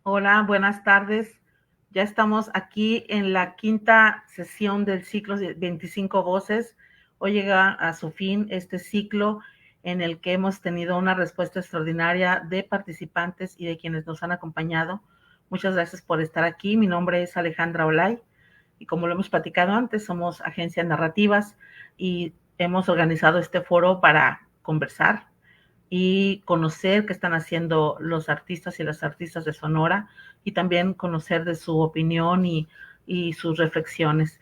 Hola, buenas tardes. Ya estamos aquí en la quinta sesión del ciclo de 25 voces. Hoy llega a su fin este ciclo en el que hemos tenido una respuesta extraordinaria de participantes y de quienes nos han acompañado. Muchas gracias por estar aquí. Mi nombre es Alejandra Olay y como lo hemos platicado antes, somos agencias narrativas y hemos organizado este foro para conversar y conocer qué están haciendo los artistas y las artistas de Sonora y también conocer de su opinión y sus reflexiones.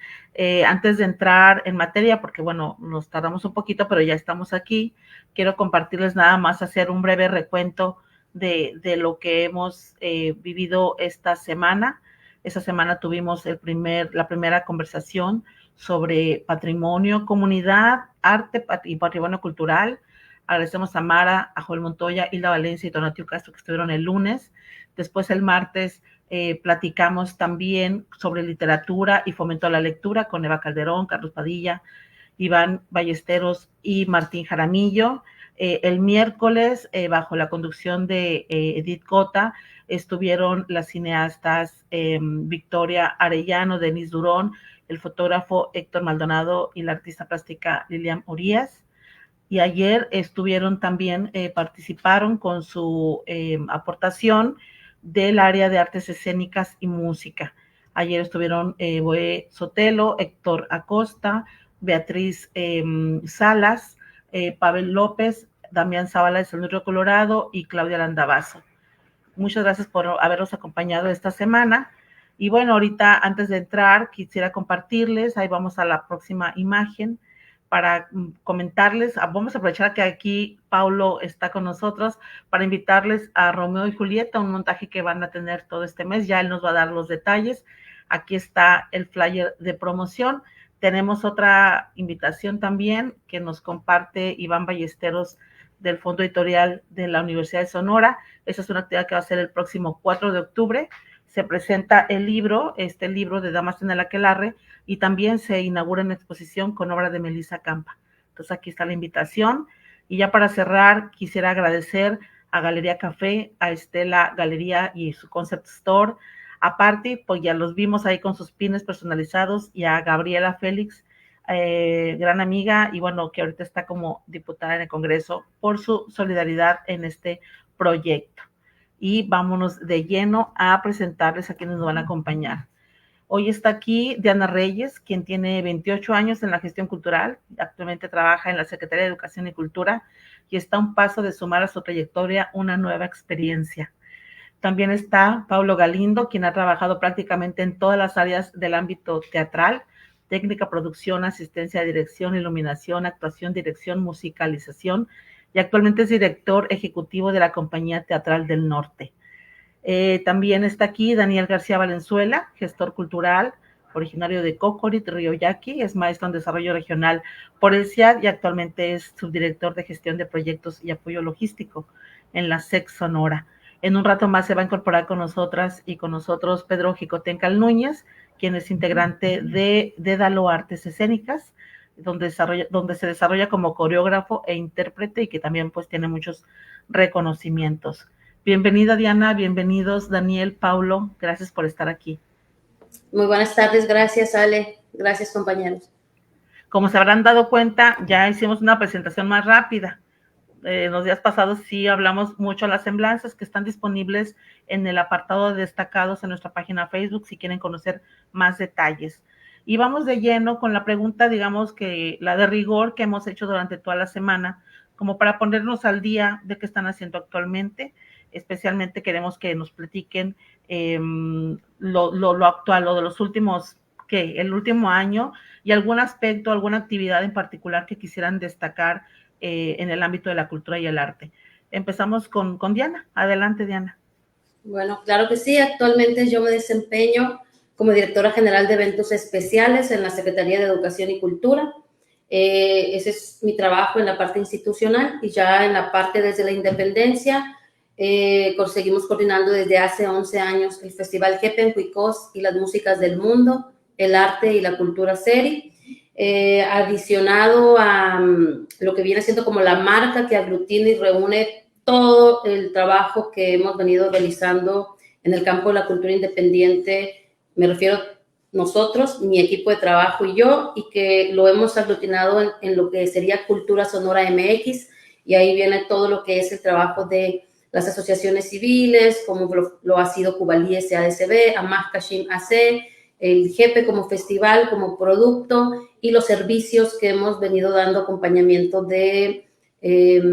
Antes de entrar en materia, porque bueno, nos tardamos un poquito, pero ya estamos aquí, quiero compartirles nada más, hacer un breve recuento de lo que hemos vivido esta semana. Esta semana tuvimos la primera conversación sobre patrimonio, comunidad, arte y patrimonio cultural. Agradecemos a Mara, a Joel Montoya, Hilda Valencia y Donatiu Castro que estuvieron el lunes. Después el martes platicamos también sobre literatura y fomento a la lectura con Eva Calderón, Carlos Padilla, Iván Ballesteros y Martín Jaramillo. El miércoles, bajo la conducción de Edith Cota, estuvieron las cineastas Victoria Arellano, Denise Durón, el fotógrafo Héctor Maldonado y la artista plástica Lilian Urias. Y ayer estuvieron también, participaron con su aportación del área de artes escénicas y música. Ayer estuvieron Boé Sotelo, Héctor Acosta, Beatriz Salas, Pavel López, Damián Zavala de San Luis Río Colorado y Claudia Landavazo. Muchas gracias por habernos acompañado esta semana. Y bueno, ahorita antes de entrar, quisiera compartirles, ahí vamos a la próxima imagen, para comentarles, vamos a aprovechar que aquí Paulo está con nosotros para invitarles a Romeo y Julieta, un montaje que van a tener todo este mes, ya él nos va a dar los detalles. Aquí está el flyer de promoción. Tenemos otra invitación también que nos comparte Iván Ballesteros del Fondo Editorial de la Universidad de Sonora. Esa es una actividad que va a ser el próximo 4 de octubre. Se presenta el libro, este libro de Damas en el Aquelarre, y también se inaugura una exposición con obra de Melissa Campa. Entonces aquí está la invitación. Y ya para cerrar, quisiera agradecer a Galería Café, a Estela Galería y su Concept Store, a Party, pues ya los vimos ahí con sus pines personalizados, y a Gabriela Félix, gran amiga, y bueno, que ahorita está como diputada en el Congreso, por su solidaridad en este proyecto. Y vámonos de lleno a presentarles a quienes nos van a acompañar. Hoy está aquí Diana Reyes, quien tiene 28 años en la gestión cultural, actualmente trabaja en la Secretaría de Educación y Cultura y está a un paso de sumar a su trayectoria una nueva experiencia. También está Paulo Galindo, quien ha trabajado prácticamente en todas las áreas del ámbito teatral: técnica, producción, asistencia, dirección, iluminación, actuación, dirección, musicalización, y actualmente es director ejecutivo de la Compañía Teatral del Norte. También está aquí Daniel García Valenzuela, gestor cultural, originario de Cocorit, Río Yaqui, es maestro en desarrollo regional por el CIAD y actualmente es subdirector de gestión de proyectos y apoyo logístico en la SEC Sonora. En un rato más se va a incorporar con nosotras y con nosotros Pedro Jicotencal Núñez, quien es integrante de Dédalo Artes Escénicas, donde se desarrolla como coreógrafo e intérprete y que también pues tiene muchos reconocimientos. Bienvenida Diana, bienvenidos Daniel, Paulo, gracias por estar aquí. Muy buenas tardes, gracias Ale, gracias compañeros. Como se habrán dado cuenta, ya hicimos una presentación más rápida. Los días pasados sí hablamos mucho de las semblanzas que están disponibles en el apartado de destacados en nuestra página Facebook si quieren conocer más detalles. Y vamos de lleno con la pregunta, digamos que la de rigor que hemos hecho durante toda la semana, como para ponernos al día de qué están haciendo actualmente. Especialmente queremos que nos platiquen lo actual, lo de los últimos, el último año, y algún aspecto, alguna actividad en particular que quisieran destacar en el ámbito de la cultura y el arte. Empezamos con Diana. Adelante, Diana. Bueno, claro que sí. Actualmente yo me desempeño como directora general de eventos especiales en la Secretaría de Educación y Cultura. Ese es mi trabajo en la parte institucional, y ya en la parte desde la independencia seguimos coordinando desde hace 11 años el Festival Jepen Cuicós y las músicas del mundo, el arte y la cultura seri. Adicionado a lo que viene siendo como la marca que aglutina y reúne todo el trabajo que hemos venido realizando en el campo de la cultura independiente, me refiero nosotros, mi equipo de trabajo y yo, y que lo hemos aglutinado en lo que sería Cultura Sonora MX, y ahí viene todo lo que es el trabajo de las asociaciones civiles, como lo ha sido Cubalí SADCB, Amaj Kashim AC, el JEPE como festival, como producto, y los servicios que hemos venido dando acompañamiento de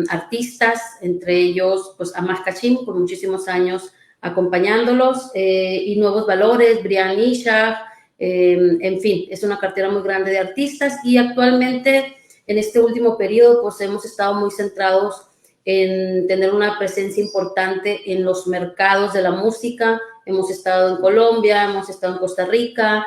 artistas, entre ellos pues Amaj Kashim, por muchísimos años acompañándolos, y Nuevos Valores, Brian Isha, en fin, es una cartera muy grande de artistas, y actualmente en este último periodo pues hemos estado muy centrados en tener una presencia importante en los mercados de la música. Hemos estado en Colombia, hemos estado en Costa Rica,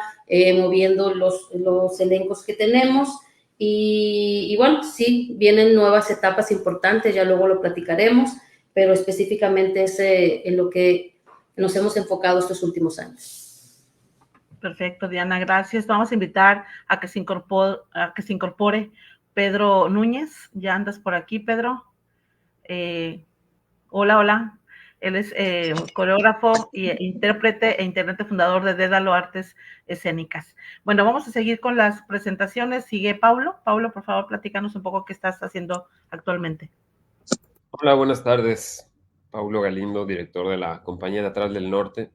moviendo los elencos que tenemos, y bueno, sí, vienen nuevas etapas importantes, ya luego lo platicaremos, pero específicamente es en lo que nos hemos enfocado estos últimos años. Perfecto, Diana, gracias. Vamos a invitar a que se incorpore Pedro Núñez. Ya andas por aquí, Pedro. Hola. Él es coreógrafo, intérprete e integrante fundador de Dédalo Artes Escénicas. Bueno, vamos a seguir con las presentaciones. Sigue Paulo. Paulo, por favor, platícanos un poco qué estás haciendo actualmente. Hola, buenas tardes. Paulo Galindo, director de la Compañía Teatral del Norte.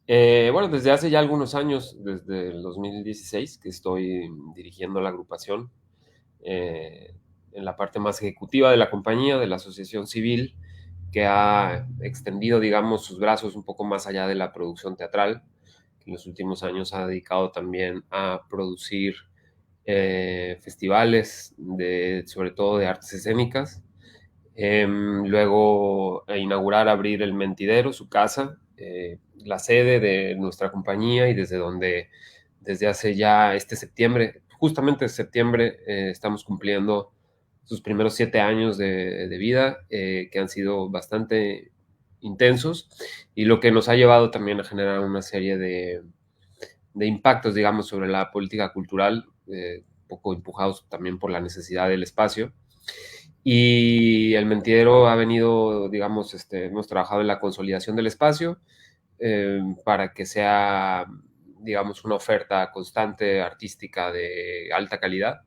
Bueno, desde hace ya algunos años, desde el 2016, que estoy dirigiendo la agrupación en la parte más ejecutiva de la compañía, de la asociación civil, que ha extendido, digamos, sus brazos un poco más allá de la producción teatral, que en los últimos años ha dedicado también a producir festivales, sobre todo de artes escénicas. Luego inaugurar, abrir el Mentidero, su casa, la sede de nuestra compañía, y desde hace ya este septiembre, justamente septiembre, estamos cumpliendo sus primeros 7 años de vida, que han sido bastante intensos, y lo que nos ha llevado también a generar una serie de impactos, digamos, sobre la política cultural, un poco empujados también por la necesidad del espacio. Y el Mentidero ha venido, digamos, hemos trabajado en la consolidación del espacio para que sea, digamos, una oferta constante artística de alta calidad.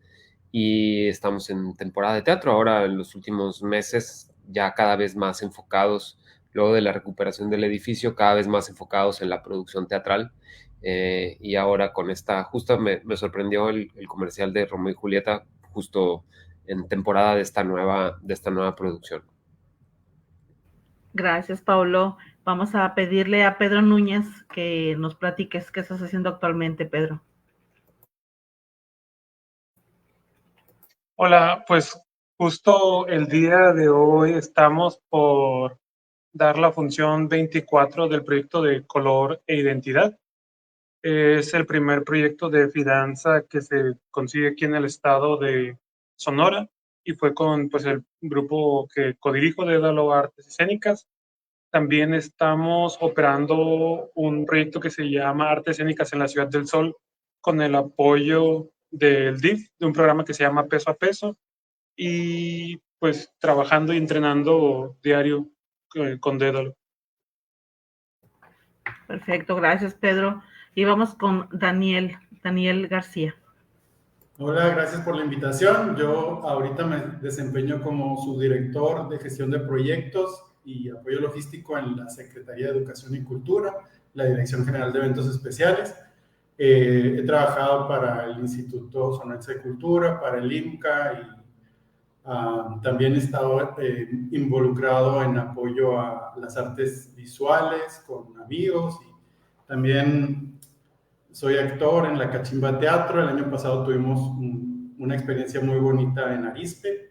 Y estamos en temporada de teatro ahora, en los últimos meses, ya cada vez más enfocados, luego de la recuperación del edificio, cada vez más enfocados en la producción teatral. Y ahora con justo me sorprendió el comercial de Romeo y Julieta, justo en temporada de esta nueva producción. Gracias, Paulo. Vamos a pedirle a Pedro Núñez que nos platiques qué estás haciendo actualmente, Pedro. Hola, pues justo el día de hoy estamos por dar la función 24 del proyecto de Color e Identidad. Es el primer proyecto de fidanza que se consigue aquí en el estado de Sonora, y fue con pues el grupo que codirijo de Dédalo Artes Escénicas. También estamos operando un proyecto que se llama Artes Escénicas en la Ciudad del Sol, con el apoyo del DIF, de un programa que se llama Peso a Peso, y pues trabajando y entrenando diario con Dédalo. Perfecto, gracias, Pedro. Y vamos con Daniel García. Hola, gracias por la invitación. Yo ahorita me desempeño como subdirector de gestión de proyectos y apoyo logístico en la Secretaría de Educación y Cultura, la Dirección General de Eventos Especiales. He trabajado para el Instituto Sonorense de Cultura, para el IMCA, y también he estado involucrado en apoyo a las artes visuales con amigos, y también soy actor en la Cachimba Teatro. El año pasado tuvimos una experiencia muy bonita en Arizpe.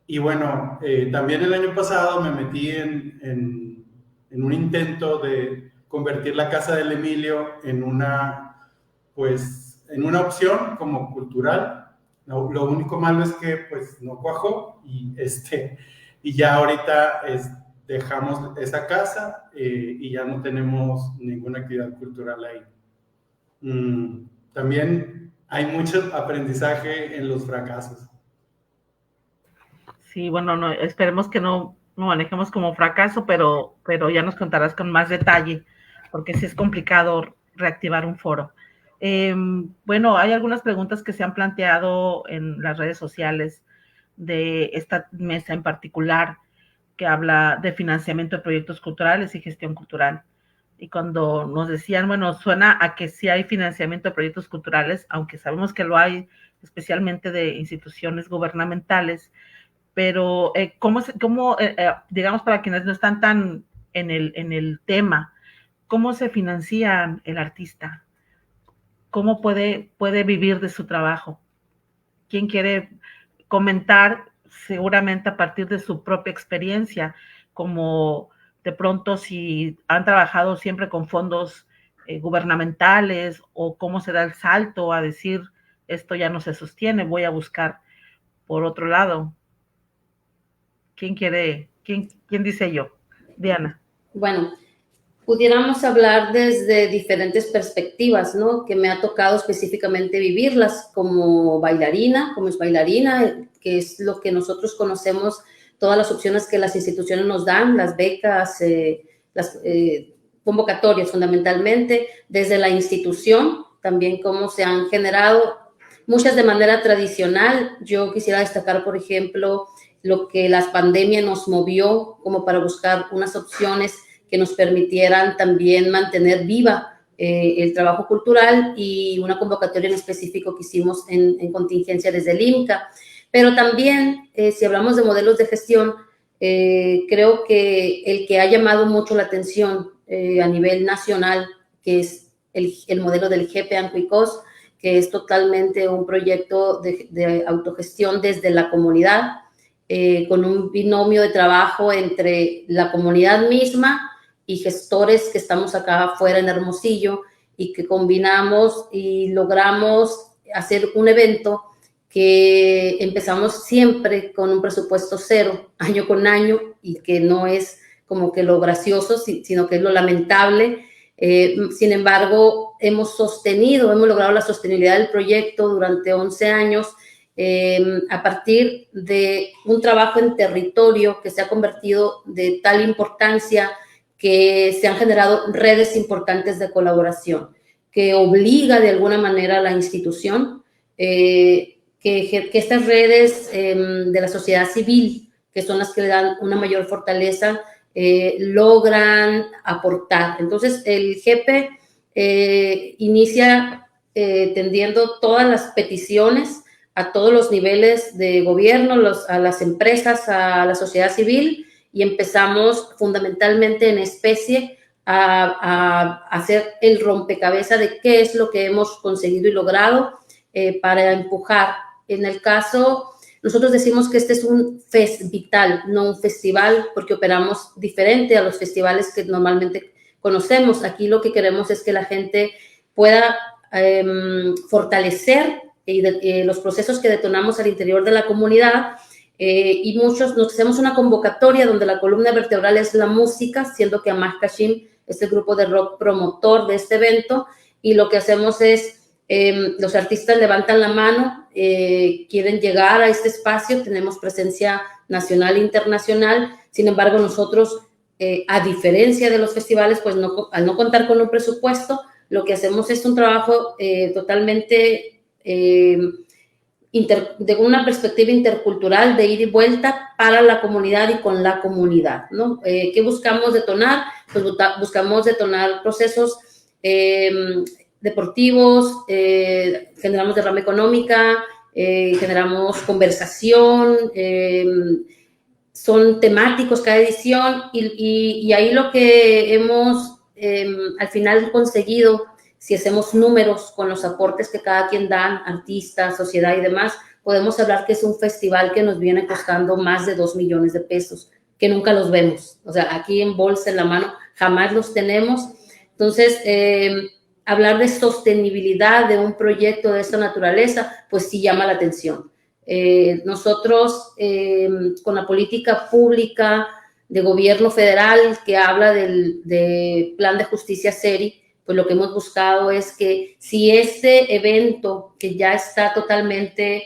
Y bueno, también el año pasado me metí en un intento de convertir la Casa del Emilio en una opción como cultural. Lo único malo es que pues no cuajó, y ya ahorita dejamos esa casa y ya no tenemos ninguna actividad cultural ahí. También hay mucho aprendizaje en los fracasos. Sí, bueno, no, esperemos que no lo manejemos como fracaso, pero ya nos contarás con más detalle, porque sí es complicado reactivar un foro. Bueno, hay algunas preguntas que se han planteado en las redes sociales de esta mesa en particular, que habla de financiamiento de proyectos culturales y gestión cultural. Y cuando nos decían, bueno, suena a que sí hay financiamiento de proyectos culturales, aunque sabemos que lo hay, especialmente de instituciones gubernamentales, pero digamos, para quienes no están tan en el tema, ¿cómo se financia el artista? ¿Cómo puede vivir de su trabajo? ¿Quién quiere comentar? Seguramente a partir de su propia experiencia, como de pronto si han trabajado siempre con fondos gubernamentales, o cómo se da el salto a decir, esto ya no se sostiene, voy a buscar por otro lado. ¿Quién dice yo? Diana. Bueno, pudiéramos hablar desde diferentes perspectivas, ¿no? Que me ha tocado específicamente vivirlas como bailarina, que es lo que nosotros conocemos, todas las opciones que las instituciones nos dan, las becas, las convocatorias fundamentalmente, desde la institución, también cómo se han generado, muchas de manera tradicional. Yo quisiera destacar, por ejemplo, lo que la pandemia nos movió como para buscar unas opciones que nos permitieran también mantener viva el trabajo cultural, y una convocatoria en específico que hicimos en contingencia desde el IMCA. Pero también, si hablamos de modelos de gestión, creo que el que ha llamado mucho la atención a nivel nacional, que es el modelo del GEPE Ancuicós, que es totalmente un proyecto de autogestión desde la comunidad, con un binomio de trabajo entre la comunidad misma y gestores que estamos acá afuera en Hermosillo, y que combinamos y logramos hacer un evento que empezamos siempre con un presupuesto cero, año con año, y que no es como que lo gracioso, sino que es lo lamentable. Sin embargo, hemos logrado la sostenibilidad del proyecto durante 11 años, a partir de un trabajo en territorio que se ha convertido de tal importancia que se han generado redes importantes de colaboración, que obliga de alguna manera a la institución, que estas redes de la sociedad civil, que son las que le dan una mayor fortaleza, logran aportar. Entonces, el GEPE inicia tendiendo todas las peticiones a todos los niveles de gobierno, a las empresas, a la sociedad civil, y empezamos fundamentalmente en especie a hacer el rompecabezas de qué es lo que hemos conseguido y logrado para empujar. En el caso, nosotros decimos que este es un vital, no un festival, porque operamos diferente a los festivales que normalmente conocemos. Aquí lo que queremos es que la gente pueda fortalecer los procesos que detonamos al interior de la comunidad, y muchos nos hacemos una convocatoria donde la columna vertebral es la música, siendo que Amaj Kashim es el grupo de rock promotor de este evento, y lo que hacemos es, los artistas levantan la mano, quieren llegar a este espacio, tenemos presencia nacional e internacional. Sin embargo, nosotros, a diferencia de los festivales, pues al no contar con un presupuesto, lo que hacemos es un trabajo totalmente de una perspectiva intercultural, de ida y vuelta para la comunidad y con la comunidad, ¿no? ¿Qué buscamos detonar? Pues buscamos detonar procesos deportivos, generamos derrama económica, generamos conversación, son temáticos cada edición, y ahí lo que hemos al final conseguido, si hacemos números con los aportes que cada quien dan, artistas, sociedad y demás, podemos hablar que es un festival que nos viene costando más de 2 millones de pesos, que nunca los vemos. O sea, aquí en bolsa, en la mano, jamás los tenemos. Entonces, hablar de sostenibilidad de un proyecto de esta naturaleza, pues sí llama la atención. Nosotros, con la política pública de gobierno federal que habla del Plan de Justicia SERI, pues lo que hemos buscado es que si este evento, que ya está totalmente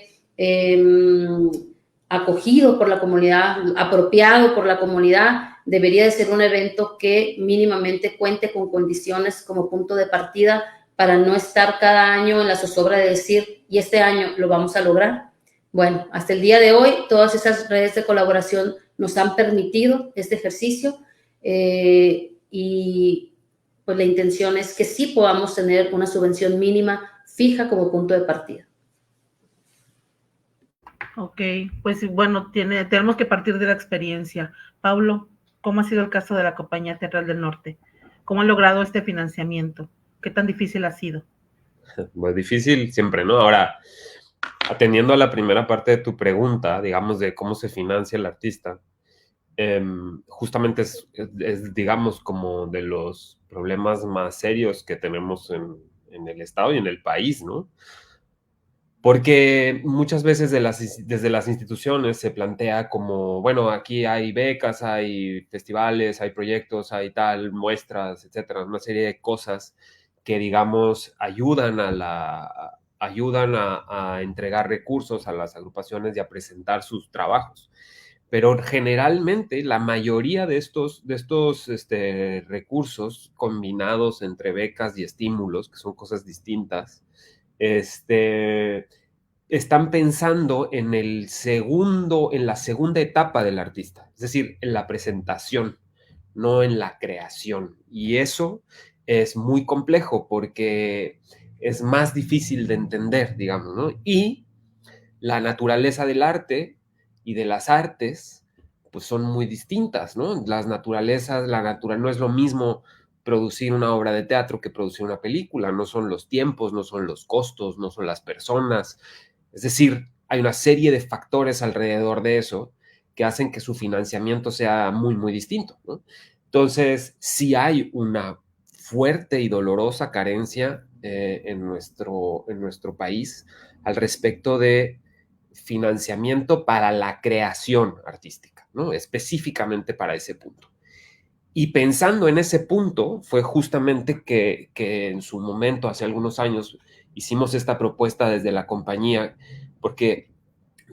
acogido por la comunidad, apropiado por la comunidad, debería de ser un evento que mínimamente cuente con condiciones como punto de partida para no estar cada año en la zozobra de decir, y este año lo vamos a lograr. Bueno, hasta el día de hoy, todas esas redes de colaboración nos han permitido este ejercicio y pues la intención es que sí podamos tener una subvención mínima fija como punto de partida. Ok, pues bueno, tenemos que partir de la experiencia. Paulo, ¿cómo ha sido el caso de la Compañía Teatral del Norte? ¿Cómo han logrado este financiamiento? ¿Qué tan difícil ha sido? Pues difícil siempre, ¿no? Ahora, atendiendo a la primera parte de tu pregunta, digamos, de cómo se financia el artista, justamente es, digamos, como de los problemas más serios que tenemos en el Estado y en el país, ¿no? Porque muchas veces desde las instituciones se plantea como, bueno, aquí hay becas, hay festivales, hay proyectos, hay tal, muestras, etcétera, una serie de cosas que, digamos, ayudan a entregar recursos a las agrupaciones y a presentar sus trabajos. Pero generalmente la mayoría de estos recursos combinados entre becas y estímulos, que son cosas distintas, están pensando en la segunda etapa del artista, es decir, en la presentación, no en la creación. Y eso es muy complejo porque es más difícil de entender, digamos, ¿no? Y la naturaleza del arte y de las artes, pues son muy distintas, ¿no? La natural no es lo mismo producir una obra de teatro que producir una película, no son los tiempos, no son los costos, no son las personas. Es decir, hay una serie de factores alrededor de eso que hacen que su financiamiento sea muy, muy distinto, ¿no? Entonces, sí hay una fuerte y dolorosa carencia en nuestro país al respecto de financiamiento para la creación artística, ¿no? Específicamente para ese punto. Y pensando en ese punto, fue justamente que en su momento, hace algunos años, hicimos esta propuesta desde la compañía, porque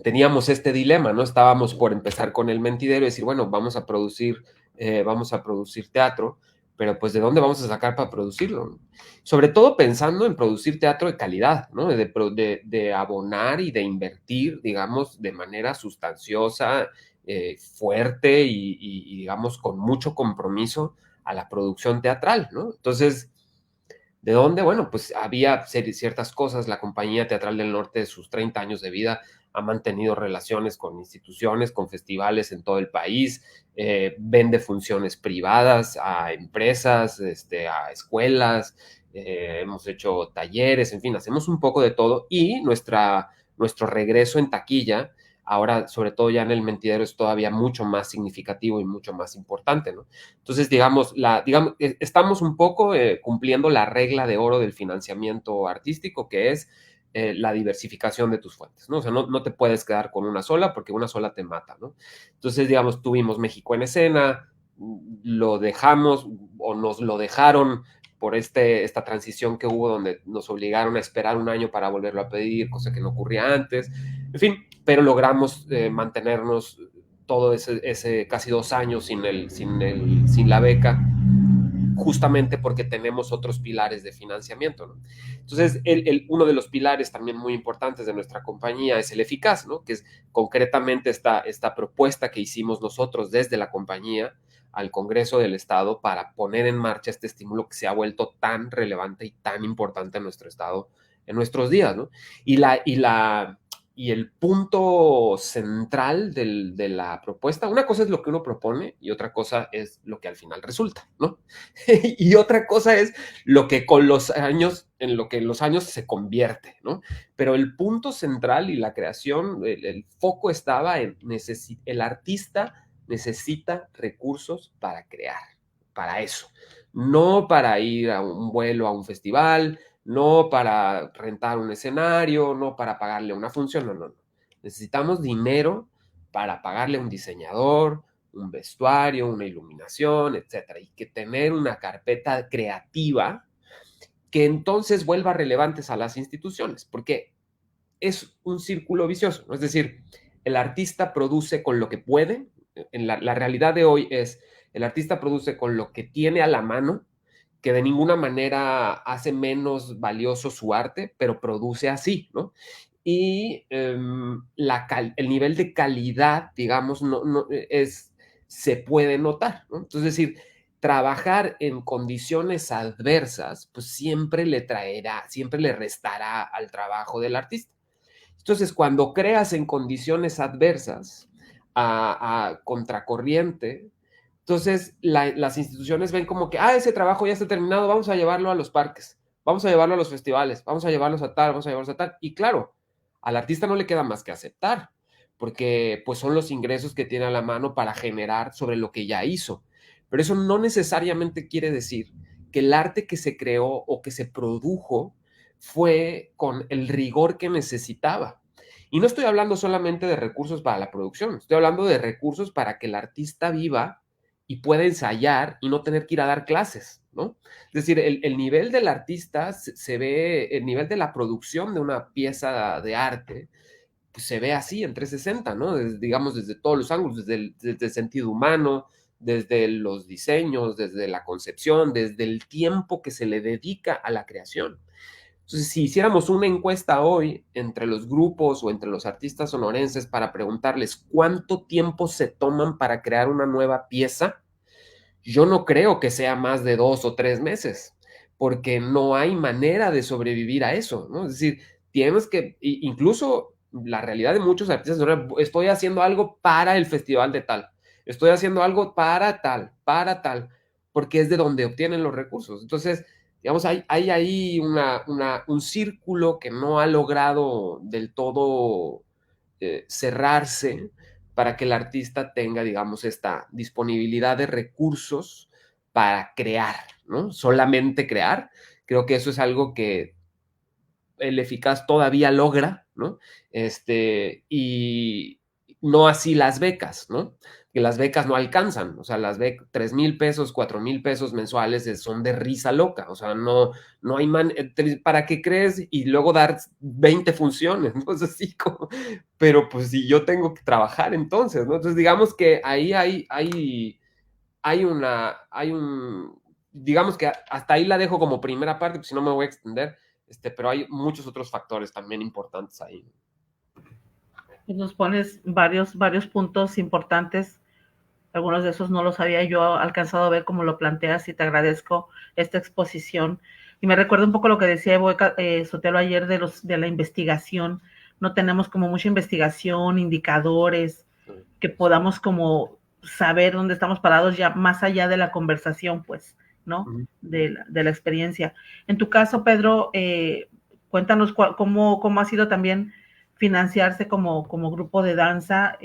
teníamos este dilema, ¿no? Estábamos por empezar con El Mentidero y decir, bueno, vamos a producir teatro, pero pues ¿de dónde vamos a sacar para producirlo? Sobre todo pensando en producir teatro de calidad, ¿no? De abonar y de invertir, digamos, de manera sustanciosa, fuerte y, digamos, con mucho compromiso a la producción teatral, ¿no? Entonces, ¿de dónde? Bueno, pues había ciertas cosas. La Compañía Teatral del Norte, de sus 30 años de vida, ha mantenido relaciones con instituciones, con festivales en todo el país, vende funciones privadas a empresas, a escuelas, hemos hecho talleres, en fin, hacemos un poco de todo y nuestro regreso en taquilla, ahora sobre todo ya en El Mentidero, es todavía mucho más significativo y mucho más importante, ¿no? Entonces, digamos, estamos un poco cumpliendo la regla de oro del financiamiento artístico, que es la diversificación de tus fuentes, ¿no? O sea, no te puedes quedar con una sola porque una sola te mata, ¿no? Entonces, digamos, tuvimos México en Escena, lo dejamos o nos lo dejaron por esta transición que hubo donde nos obligaron a esperar un año para volverlo a pedir, cosa que no ocurría antes. En fin, pero logramos mantenernos todo ese casi 2 años sin la beca, justamente porque tenemos otros pilares de financiamiento, ¿no? Entonces, uno de los pilares también muy importantes de nuestra compañía es el Eficaz, ¿no? Que es concretamente esta propuesta que hicimos nosotros desde la compañía al Congreso del Estado para poner en marcha este estímulo que se ha vuelto tan relevante y tan importante en nuestro Estado en nuestros días, ¿no? Y el punto central de la propuesta, una cosa es lo que uno propone y otra cosa es lo que al final resulta, ¿no? Y otra cosa es lo que con los años, en lo que en los años se convierte, ¿no? Pero el punto central y la creación, el foco estaba en el artista necesita recursos para crear, para eso, no para ir a un vuelo, a un festival, no para rentar un escenario, no para pagarle una función, no. Necesitamos dinero para pagarle a un diseñador, un vestuario, una iluminación, etcétera, y que tener una carpeta creativa que entonces vuelva relevantes a las instituciones, porque es un círculo vicioso, ¿no? Es decir, el artista produce con lo que puede. La realidad de hoy es, el artista produce con lo que tiene a la mano, que de ninguna manera hace menos valioso su arte, pero produce así, ¿no? Y el nivel de calidad, digamos, se puede notar, ¿no? Entonces, es decir, trabajar en condiciones adversas, pues siempre le restará al trabajo del artista. Entonces, cuando creas en condiciones adversas, a contracorriente, entonces las instituciones ven como que, ese trabajo ya está terminado, vamos a llevarlo a los parques, vamos a llevarlo a los festivales, vamos a llevarlos a tal, vamos a llevarlos a tal. Y claro, al artista no le queda más que aceptar, porque pues son los ingresos que tiene a la mano para generar sobre lo que ya hizo. Pero eso no necesariamente quiere decir que el arte que se creó o que se produjo fue con el rigor que necesitaba. Y no estoy hablando solamente de recursos para la producción, estoy hablando de recursos para que el artista viva y pueda ensayar y no tener que ir a dar clases, ¿no? Es decir, el nivel del artista se ve, el nivel de la producción de una pieza de arte, pues se ve así en 360, ¿no? Digamos, desde todos los ángulos, desde el sentido humano, desde los diseños, desde la concepción, desde el tiempo que se le dedica a la creación. Entonces, si hiciéramos una encuesta hoy entre los grupos o entre los artistas sonorenses para preguntarles cuánto tiempo se toman para crear una nueva pieza, yo no creo que sea más de 2 o 3 meses, porque no hay manera de sobrevivir a eso, ¿no? Es decir, tienes que, incluso la realidad de muchos artistas, estoy haciendo algo para el festival de tal, estoy haciendo algo para tal, porque es de donde obtienen los recursos. Entonces, digamos, hay ahí un círculo que no ha logrado del todo cerrarse para que el artista tenga, digamos, esta disponibilidad de recursos para crear, ¿no? Solamente crear. Creo que eso es algo que el eficaz todavía logra, ¿no? Y no así las becas, ¿no? Que las becas no alcanzan, o sea, las becas, 3,000 pesos, 4,000 pesos mensuales son de risa loca, o sea, no hay ¿para qué crees? Y luego dar 20 funciones, ¿no? Es así como, pero pues si yo tengo que trabajar entonces, ¿no? Entonces digamos que ahí digamos que hasta ahí la dejo como primera parte, pues si no me voy a extender, pero hay muchos otros factores también importantes ahí. Nos pones varios puntos importantes. Algunos de esos no los había yo alcanzado a ver como lo planteas y te agradezco esta exposición. Y me recuerda un poco lo que decía Evo Sotelo ayer de la investigación. No tenemos como mucha investigación, indicadores, que podamos como saber dónde estamos parados ya más allá de la conversación, pues, ¿no? De la experiencia. En tu caso, Pedro, cuéntanos cómo ha sido también financiarse como grupo de danza.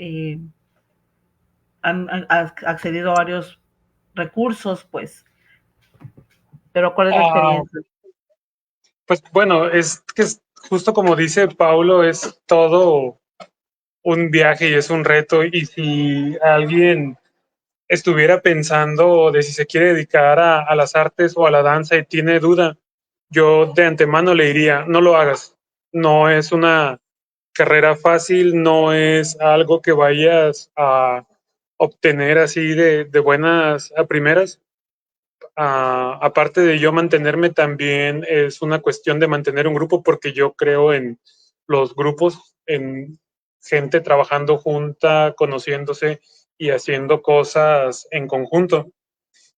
Han accedido a varios recursos, pues, pero ¿cuál es la experiencia? Pues bueno, es que justo como dice Paulo, es todo un viaje y es un reto, y si alguien estuviera pensando de si se quiere dedicar a las artes o a la danza y tiene duda, yo de antemano le diría, no lo hagas, no es una carrera fácil, no es algo que vayas a obtener así de buenas a primeras. Aparte de yo mantenerme, también es una cuestión de mantener un grupo, porque yo creo en los grupos, en gente trabajando junta, conociéndose y haciendo cosas en conjunto.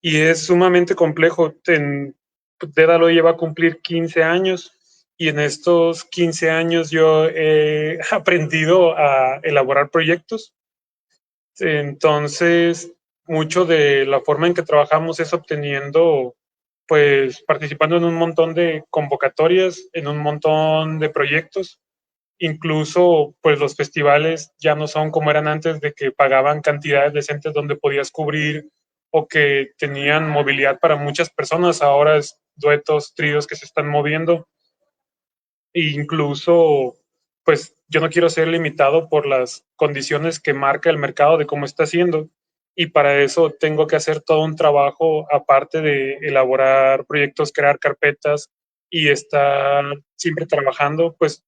Y es sumamente complejo. Dédalo lleva a cumplir 15 años, y en estos 15 años yo he aprendido a elaborar proyectos. Entonces, mucho de la forma en que trabajamos es obteniendo, pues participando en un montón de convocatorias, en un montón de proyectos. Incluso, pues los festivales ya no son como eran antes, de que pagaban cantidades decentes donde podías cubrir o que tenían movilidad para muchas personas. Ahora es duetos, tríos que se están moviendo. E incluso, pues yo no quiero ser limitado por las condiciones que marca el mercado de cómo está haciendo, y para eso tengo que hacer todo un trabajo aparte de elaborar proyectos, crear carpetas y estar siempre trabajando. Pues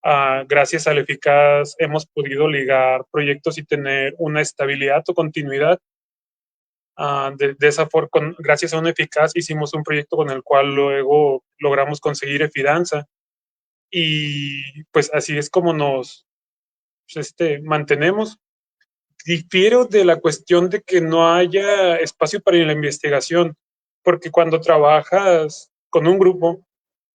Gracias al Eficaz hemos podido ligar proyectos y tener una estabilidad o continuidad. De esa forma, gracias a un Eficaz, hicimos un proyecto con el cual luego logramos conseguir Efidanza. Y pues así es como nos mantenemos. Difiero de la cuestión de que no haya espacio para la investigación, porque cuando trabajas con un grupo,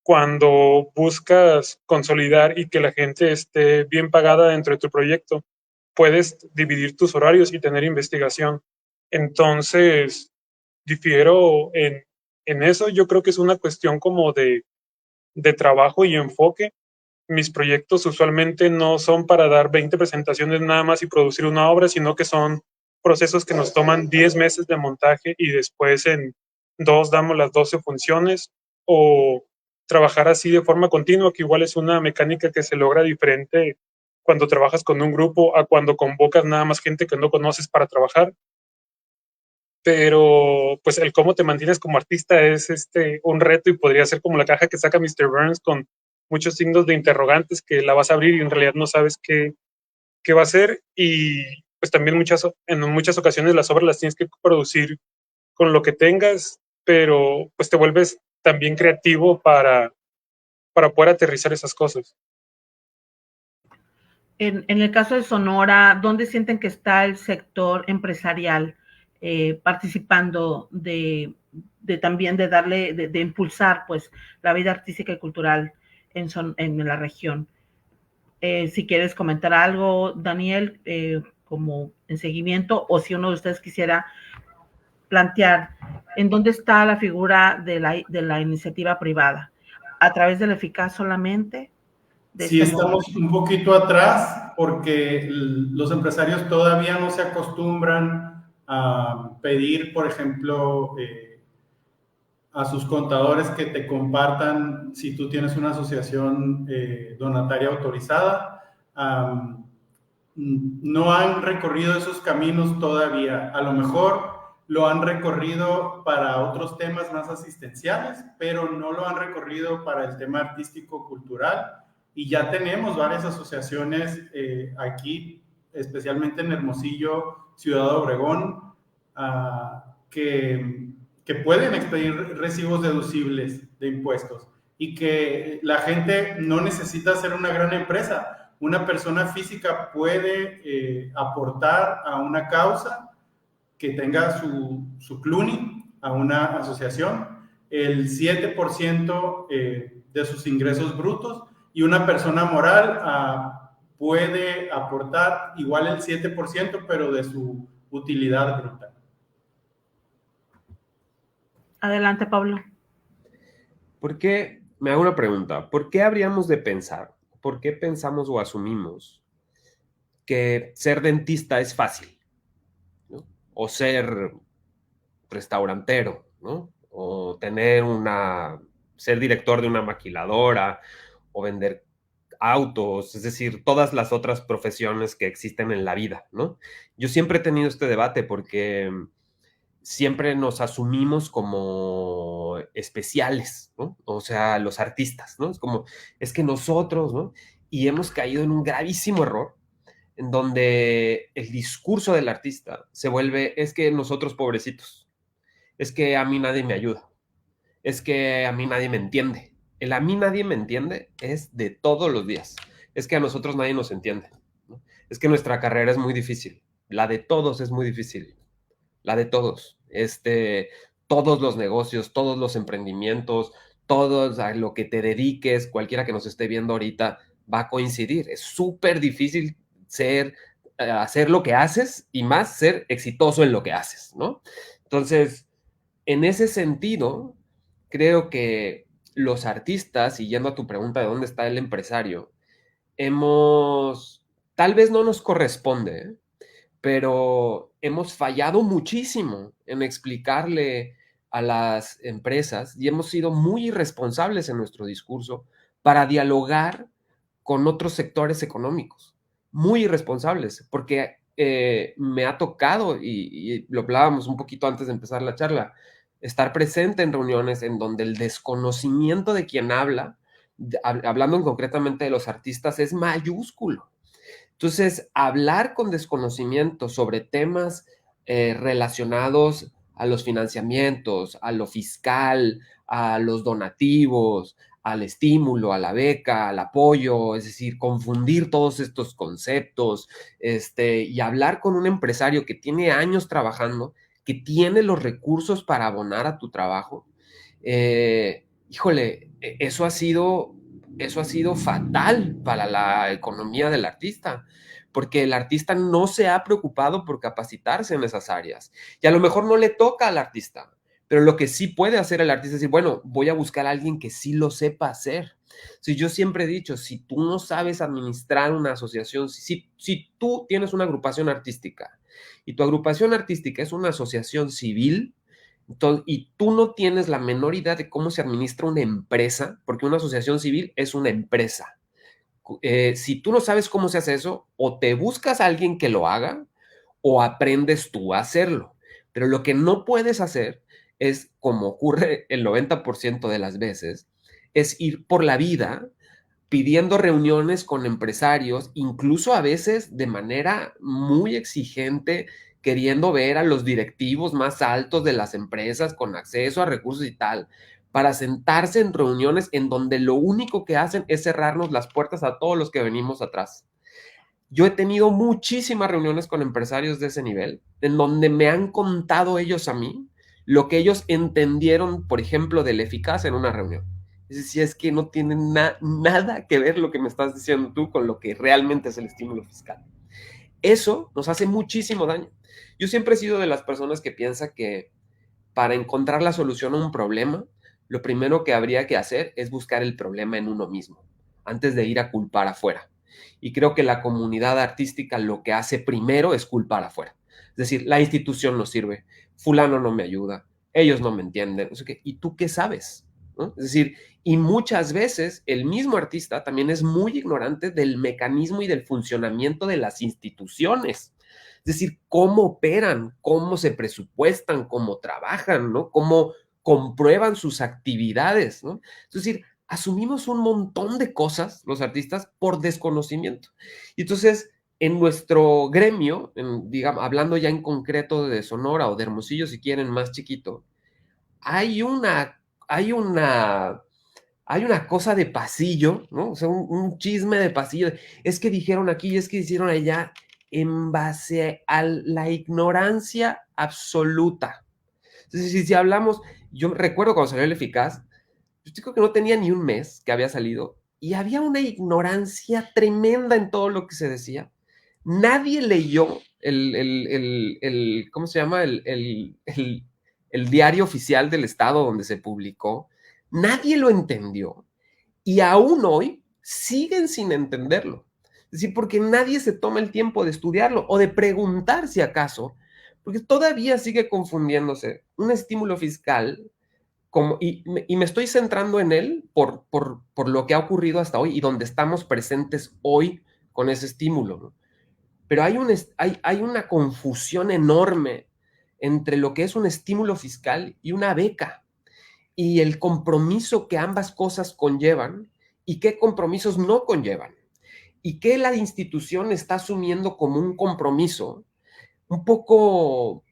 cuando buscas consolidar y que la gente esté bien pagada dentro de tu proyecto, puedes dividir tus horarios y tener investigación. Entonces, difiero en eso. Yo creo que es una cuestión como de trabajo y enfoque. Mis proyectos usualmente no son para dar 20 presentaciones nada más y producir una obra, sino que son procesos que nos toman 10 meses de montaje y después en 2 damos las 12 funciones, o trabajar así de forma continua, que igual es una mecánica que se logra diferente cuando trabajas con un grupo a cuando convocas nada más gente que no conoces para trabajar. Pero pues el cómo te mantienes como artista es un reto, y podría ser como la caja que saca Mr. Burns con muchos signos de interrogantes, que la vas a abrir y en realidad no sabes qué va a ser. Y pues también en muchas ocasiones las obras las tienes que producir con lo que tengas, pero pues te vuelves también creativo para poder aterrizar esas cosas. En el caso de Sonora, ¿dónde sienten que está el sector empresarial participando también de darle, de impulsar pues la vida artística y cultural en la región? Si quieres comentar algo, Daniel, como en seguimiento, o si uno de ustedes quisiera plantear en dónde está la figura de la iniciativa privada, a través del Eficaz solamente. Sí, estamos un poquito atrás porque los empresarios todavía no se acostumbran a pedir, por ejemplo, a sus contadores que te compartan si tú tienes una asociación donataria autorizada. No han recorrido esos caminos todavía. A lo mejor lo han recorrido para otros temas más asistenciales, pero no lo han recorrido para el tema artístico-cultural. Y ya tenemos varias asociaciones aquí, especialmente en Hermosillo, Ciudad Obregón, que pueden expedir recibos deducibles de impuestos, y que la gente no necesita ser una gran empresa. Una persona física puede aportar a una causa que tenga su CLUNY, a una asociación, el 7% de sus ingresos brutos, y una persona moral puede aportar igual el 7%, pero de su utilidad bruta. Adelante, Pablo. Me hago una pregunta, ¿por qué habríamos de pensar, por qué pensamos o asumimos que ser dentista es fácil, ¿no? O ser restaurantero, ¿no? O ser director de una maquiladora, o vender autos, es decir, todas las otras profesiones que existen en la vida, ¿no? Yo siempre he tenido este debate porque siempre nos asumimos como especiales, ¿no? O sea, los artistas, ¿no? Es que nosotros, ¿no? Y hemos caído en un gravísimo error en donde el discurso del artista se vuelve, es que nosotros pobrecitos, es que a mí nadie me ayuda, es que a mí nadie me entiende. El a mí nadie me entiende es de todos los días. Es que a nosotros nadie nos entiende, ¿no? Es que nuestra carrera es muy difícil. La de todos es muy difícil. La de todos. Todos los negocios, todos los emprendimientos, todo a lo que te dediques, cualquiera que nos esté viendo ahorita, va a coincidir. Es súper difícil hacer lo que haces, y más ser exitoso en lo que haces, ¿no? Entonces, en ese sentido, creo que los artistas, y yendo a tu pregunta de dónde está el empresario, tal vez no nos corresponde, pero hemos fallado muchísimo en explicarle a las empresas, y hemos sido muy irresponsables en nuestro discurso para dialogar con otros sectores económicos. Muy irresponsables, porque me ha tocado, y lo hablábamos un poquito antes de empezar la charla, estar presente en reuniones en donde el desconocimiento de quien habla hablando concretamente de los artistas, es mayúsculo. Entonces, hablar con desconocimiento sobre temas relacionados a los financiamientos, a lo fiscal, a los donativos, al estímulo, a la beca, al apoyo, es decir, confundir todos estos conceptos, y hablar con un empresario que tiene años trabajando, que tiene los recursos para abonar a tu trabajo, híjole, eso ha sido fatal para la economía del artista, porque el artista no se ha preocupado por capacitarse en esas áreas. Y a lo mejor no le toca al artista, pero lo que sí puede hacer el artista es decir, bueno, voy a buscar a alguien que sí lo sepa hacer. Si yo siempre he dicho, si tú no sabes administrar una asociación, si tú tienes una agrupación artística y tu agrupación artística es una asociación civil, y tú no tienes la menor idea de cómo se administra una empresa, porque una asociación civil es una empresa. Si tú no sabes cómo se hace eso, o te buscas a alguien que lo haga, o aprendes tú a hacerlo. Pero lo que no puedes hacer es, como ocurre el 90% de las veces, es ir por la vida pidiendo reuniones con empresarios, incluso a veces de manera muy exigente, queriendo ver a los directivos más altos de las empresas con acceso a recursos y tal, para sentarse en reuniones en donde lo único que hacen es cerrarnos las puertas a todos los que venimos atrás. Yo he tenido muchísimas reuniones con empresarios de ese nivel, en donde me han contado ellos a mí lo que ellos entendieron, por ejemplo, de la eficacia en una reunión. Es decir, es que no tiene nada que ver lo que me estás diciendo tú con lo que realmente es el estímulo fiscal. Eso nos hace muchísimo daño. Yo siempre he sido de las personas que piensa que para encontrar la solución a un problema, lo primero que habría que hacer es buscar el problema en uno mismo, antes de ir a culpar afuera. Y creo que la comunidad artística lo que hace primero es culpar afuera. Es decir, la institución no sirve, fulano no me ayuda, ellos no me entienden, no sé qué. ¿Y tú qué sabes? ¿No? Es decir, y muchas veces el mismo artista también es muy ignorante del mecanismo y del funcionamiento de las instituciones. Es decir, cómo operan, cómo se presupuestan, cómo trabajan, ¿no? Cómo comprueban sus actividades, ¿no? Es decir, asumimos un montón de cosas, los artistas, por desconocimiento. Y entonces, en nuestro gremio, digamos, hablando ya en concreto de Sonora o de Hermosillo, si quieren, más chiquito, hay una cosa de pasillo, ¿no? O sea, un chisme de pasillo. Es que dijeron aquí, es que hicieron allá, en base a la ignorancia absoluta. Entonces, si hablamos, yo recuerdo cuando salió el Eficaz, yo creo que no tenía ni un mes que había salido y había una ignorancia tremenda en todo lo que se decía. Nadie leyó ¿cómo se llama? El diario oficial del Estado donde se publicó. Nadie lo entendió. Y aún hoy siguen sin entenderlo. Es decir, porque nadie se toma el tiempo de estudiarlo o de preguntar si acaso, porque todavía sigue confundiéndose un estímulo fiscal y me estoy centrando en él por lo que ha ocurrido hasta hoy y donde estamos presentes hoy con ese estímulo, ¿no? Pero hay una confusión enorme entre lo que es un estímulo fiscal y una beca y el compromiso que ambas cosas conllevan y qué compromisos no conllevan y qué la institución está asumiendo como un compromiso, un poco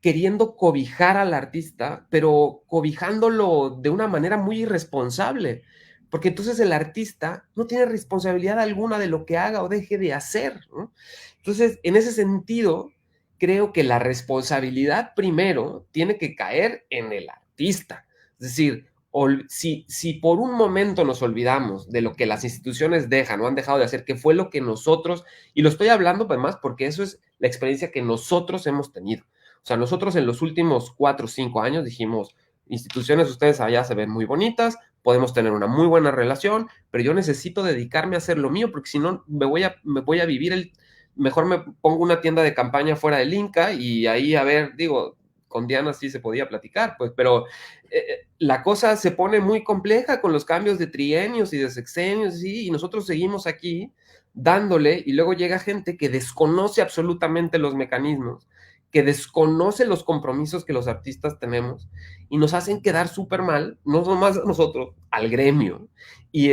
queriendo cobijar al artista, pero cobijándolo de una manera muy irresponsable, porque entonces el artista no tiene responsabilidad alguna de lo que haga o deje de hacer, ¿no? Entonces, en ese sentido, creo que la responsabilidad primero tiene que caer en el artista. Es decir, si por un momento nos olvidamos de lo que las instituciones dejan o han dejado de hacer, que fue lo que nosotros, y lo estoy hablando además porque eso es la experiencia que nosotros hemos tenido. O sea, nosotros en los últimos 4 o 5 años dijimos, instituciones, ustedes allá se ven muy bonitas, podemos tener una muy buena relación, pero yo necesito dedicarme a hacer lo mío, porque si no me voy a vivir mejor me pongo una tienda de campaña fuera del Inca y ahí, a ver, digo, con Diana sí se podía platicar, pues, pero la cosa se pone muy compleja con los cambios de trienios y de sexenios, ¿sí? Y nosotros seguimos aquí dándole y luego llega gente que desconoce absolutamente los mecanismos, que desconoce los compromisos que los artistas tenemos y nos hacen quedar súper mal, no nomás a nosotros, al gremio, y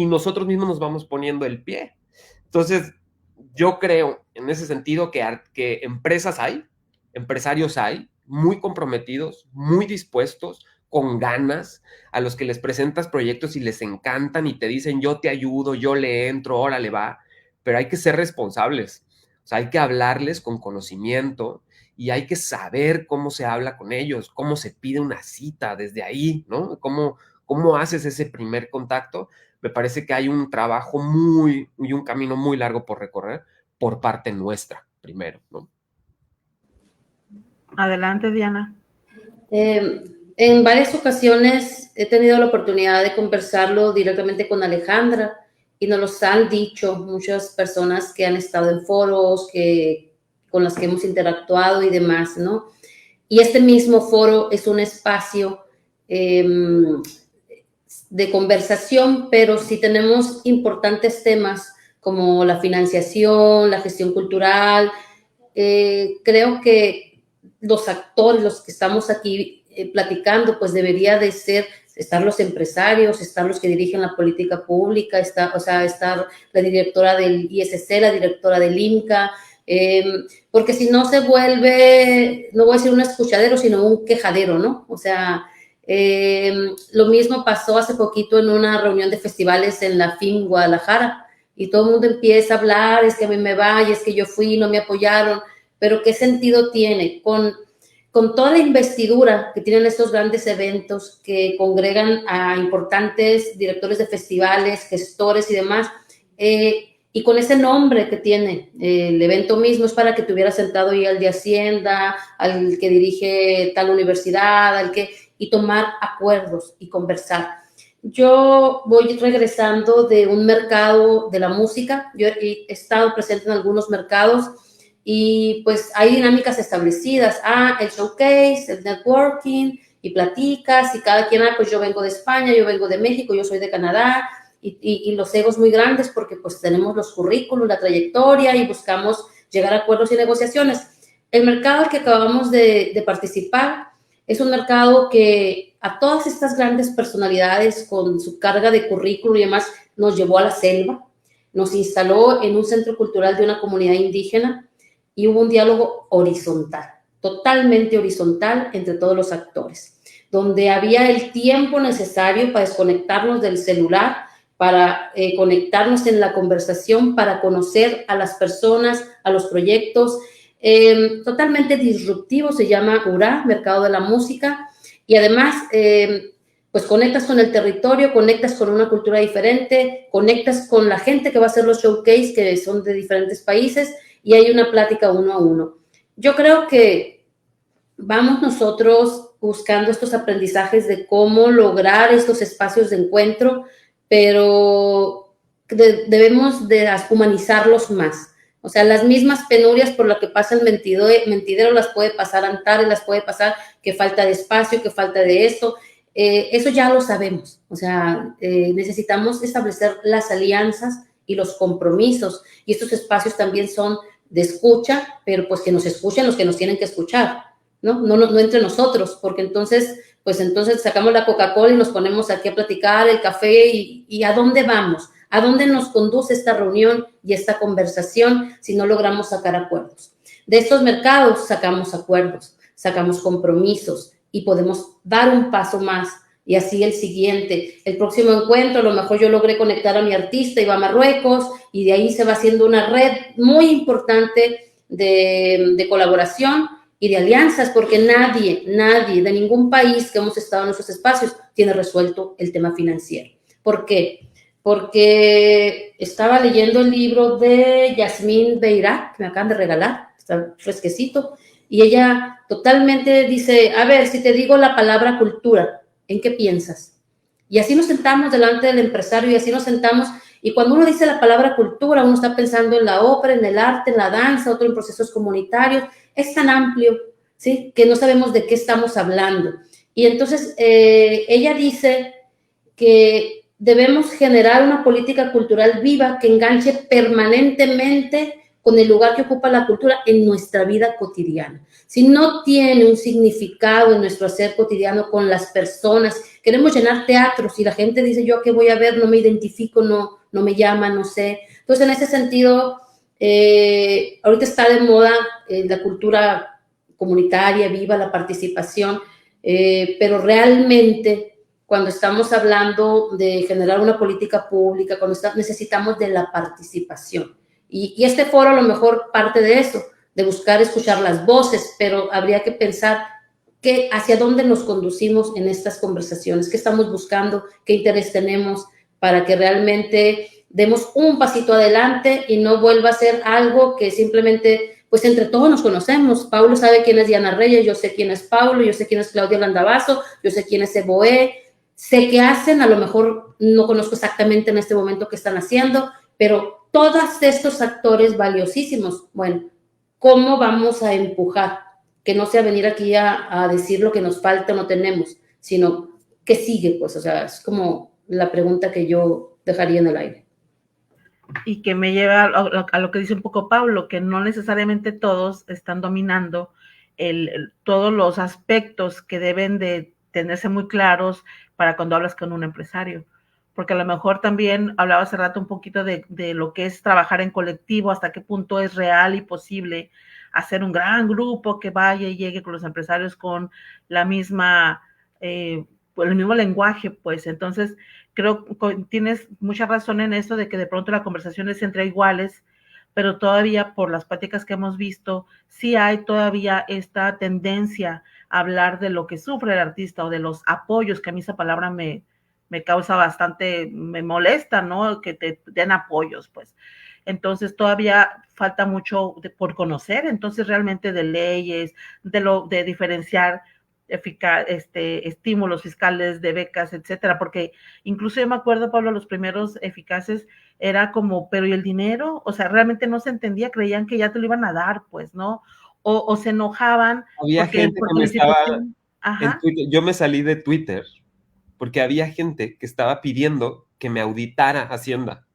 nosotros mismos nos vamos poniendo el pie. Entonces, yo creo en ese sentido que empresas hay, empresarios hay, muy comprometidos, muy dispuestos, con ganas, a los que les presentas proyectos y les encantan y te dicen yo te ayudo, yo le entro, órale va, pero hay que ser responsables, o sea, hay que hablarles con conocimiento y hay que saber cómo se habla con ellos, cómo se pide una cita desde ahí, ¿no? ¿Cómo haces ese primer contacto? Me parece que hay un trabajo y un camino muy largo por recorrer por parte nuestra, primero, ¿no? Adelante, Diana. En varias ocasiones he tenido la oportunidad de conversarlo directamente con Alejandra y nos los han dicho muchas personas que han estado en foros, con las que hemos interactuado y demás, ¿no? Y este mismo foro es un espacio de conversación, pero si tenemos importantes temas como la financiación, la gestión cultural, creo que los actores, los que estamos aquí platicando, pues debería de estar los empresarios, estar los que dirigen la política pública, estar la directora del ISC, la directora del INCA, porque si no se vuelve, no voy a decir un escuchadero, sino un quejadero, ¿no? O sea, lo mismo pasó hace poquito en una reunión de festivales en la FIM Guadalajara, y todo el mundo empieza a hablar, es que a mí me va, y es que yo fui y no me apoyaron, pero ¿qué sentido tiene? Con toda la investidura que tienen estos grandes eventos que congregan a importantes directores de festivales, gestores y demás, y con ese nombre que tiene el evento mismo, es para que te hubieras sentado ahí al de Hacienda, al que dirige tal universidad, y tomar acuerdos y conversar. Yo voy regresando de un mercado de la música, yo he estado presente en algunos mercados, y pues hay dinámicas establecidas, el showcase, el networking, y platicas, y cada quien, pues yo vengo de España, yo vengo de México, yo soy de Canadá, y los egos muy grandes porque pues tenemos los currículos, la trayectoria, y buscamos llegar a acuerdos y negociaciones. El mercado al que acabamos de participar es un mercado que a todas estas grandes personalidades con su carga de currículum y demás nos llevó a la selva, nos instaló en un centro cultural de una comunidad indígena, y hubo un diálogo horizontal, totalmente horizontal entre todos los actores, donde había el tiempo necesario para desconectarnos del celular, para conectarnos en la conversación, para conocer a las personas, a los proyectos. Totalmente disruptivo, se llama URA, Mercado de la Música, y además pues conectas con el territorio, conectas con una cultura diferente, conectas con la gente que va a hacer los showcase, que son de diferentes países, y hay una plática uno a uno. Yo creo que vamos nosotros buscando estos aprendizajes de cómo lograr estos espacios de encuentro, pero debemos de humanizarlos más. O sea, las mismas penurias por las que pasa el mentidero las puede pasar Antares, las puede pasar que falta de espacio, que falta de esto. Eso ya lo sabemos. O sea, necesitamos establecer las alianzas y los compromisos. Y estos espacios también son de escucha, pero pues que nos escuchen los que nos tienen que escuchar, ¿no? No entre nosotros, porque entonces sacamos la Coca-Cola y nos ponemos aquí a platicar, el café, y ¿a dónde vamos? ¿A dónde nos conduce esta reunión y esta conversación si no logramos sacar acuerdos? De estos mercados sacamos acuerdos, sacamos compromisos y podemos dar un paso más, y así el siguiente. El próximo encuentro, a lo mejor yo logré conectar a mi artista y va a Marruecos, y de ahí se va haciendo una red muy importante de colaboración y de alianzas, porque nadie de ningún país que hemos estado en esos espacios tiene resuelto el tema financiero. ¿Por qué? Porque estaba leyendo el libro de Yasmín Beirá, que me acaban de regalar, está fresquecito, y ella totalmente dice, a ver, si te digo la palabra cultura, ¿en qué piensas? Y así nos sentamos delante del empresario, y así nos sentamos, y cuando uno dice la palabra cultura, uno está pensando en la ópera, en el arte, en la danza, otro en procesos comunitarios. Es tan amplio, ¿sí?, que no sabemos de qué estamos hablando. Y entonces ella dice que debemos generar una política cultural viva que enganche permanentemente con el lugar que ocupa la cultura en nuestra vida cotidiana. Si no tiene un significado en nuestro hacer cotidiano con las personas, queremos llenar teatros y la gente dice, yo qué voy a ver, no me identifico, no me llama, no sé. Entonces, en ese sentido, ahorita está de moda la cultura comunitaria, viva, la participación, pero realmente cuando estamos hablando de generar una política pública, cuando necesitamos de la participación. Y este foro a lo mejor parte de eso, de buscar escuchar las voces, pero habría que pensar hacia dónde nos conducimos en estas conversaciones, qué estamos buscando, qué interés tenemos para que realmente demos un pasito adelante y no vuelva a ser algo que simplemente, pues entre todos nos conocemos. Paulo sabe quién es Diana Reyes, yo sé quién es Paulo, yo sé quién es Claudia Landavazo, yo sé quién es Eboé, sé qué hacen, a lo mejor no conozco exactamente en este momento qué están haciendo, pero todos estos actores valiosísimos, bueno, ¿cómo vamos a empujar? Que no sea venir aquí a decir lo que nos falta o no tenemos, sino ¿qué sigue? Pues, o sea, es como la pregunta que yo dejaría en el aire. Y que me lleva a lo que dice un poco Pablo, que no necesariamente todos están dominando todos los aspectos que deben de tenerse muy claros para cuando hablas con un empresario. Porque a lo mejor también hablaba hace rato un poquito de lo que es trabajar en colectivo, hasta qué punto es real y posible hacer un gran grupo que vaya y llegue con los empresarios con la misma, el mismo lenguaje, pues. Entonces, creo que tienes mucha razón en eso de que de pronto la conversación es entre iguales, pero todavía por las prácticas que hemos visto, sí hay todavía esta tendencia a hablar de lo que sufre el artista o de los apoyos, que a mí esa palabra me causa bastante, me molesta, ¿no? Que te den apoyos, pues. Entonces todavía falta mucho por conocer, entonces realmente de leyes, de diferenciar estímulos fiscales, de becas, etcétera, porque incluso yo me acuerdo, Pablo, los primeros eficaces era como, pero ¿y el dinero? O sea, realmente no se entendía, creían que ya te lo iban a dar, pues, ¿no? O se enojaban. Había gente que me estaba en Twitter, yo me salí de Twitter porque había gente que estaba pidiendo que me auditara Hacienda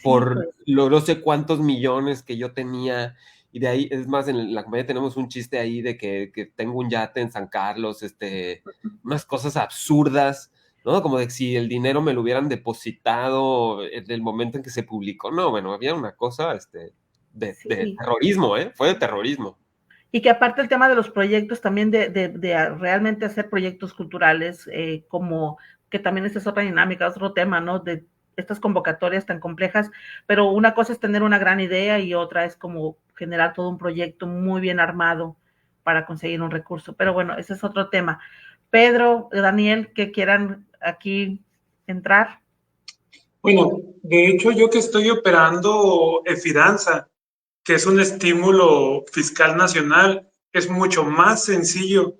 por pues, no sé cuántos millones que yo tenía. Y de ahí, es más, en la comedia tenemos un chiste ahí de que tengo un yate en San Carlos, unas cosas absurdas, ¿no? Como de si el dinero me lo hubieran depositado en el momento en que se publicó. No, bueno, había una cosa de terrorismo, fue de terrorismo. Y que aparte el tema de los proyectos, también de realmente hacer proyectos culturales, como que también esta es otra dinámica, otro tema, ¿no? De estas convocatorias tan complejas, pero una cosa es tener una gran idea y otra es como generar todo un proyecto muy bien armado para conseguir un recurso. Pero bueno, ese es otro tema. Pedro, Daniel, que quieran aquí entrar. Bueno, de hecho, yo que estoy operando Efidanza, que es un estímulo fiscal nacional, es mucho más sencillo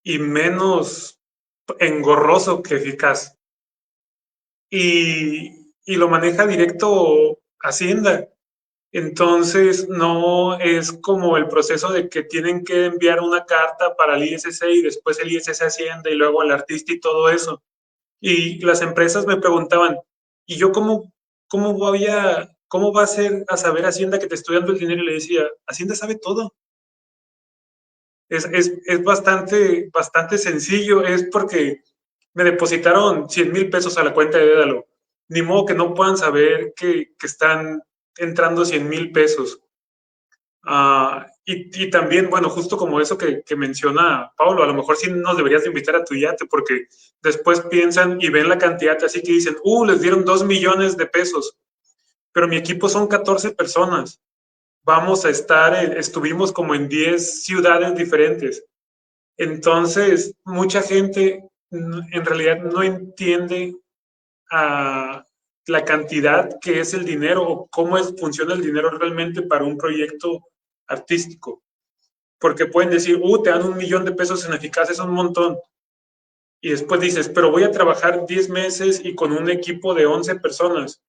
y menos engorroso que eficaz. Y lo maneja directo Hacienda. Entonces, no es como el proceso de que tienen que enviar una carta para el ISS y después el ISS Hacienda y luego al artista y todo eso. Y las empresas me preguntaban, ¿y yo cómo va a ser a saber Hacienda que te estoy dando el dinero? Y le decía, Hacienda sabe todo. Es bastante sencillo, es porque me depositaron 100,000 pesos a la cuenta de Dédalo. Ni modo que no puedan saber que están entrando 100,000 pesos. Y también, bueno, justo como eso que menciona Paulo, a lo mejor sí nos deberías de invitar a tu yate, porque después piensan y ven la cantidad así que dicen, les dieron 2 millones de pesos, pero mi equipo son 14 personas. Vamos a estuvimos como en 10 ciudades diferentes. Entonces, mucha gente en realidad no entiende la cantidad que es el dinero o cómo funciona el dinero realmente para un proyecto artístico. Porque pueden decir, te dan 1 millón de pesos en eficaz, es un montón. Y después dices, pero voy a trabajar 10 meses y con un equipo de 11 personas.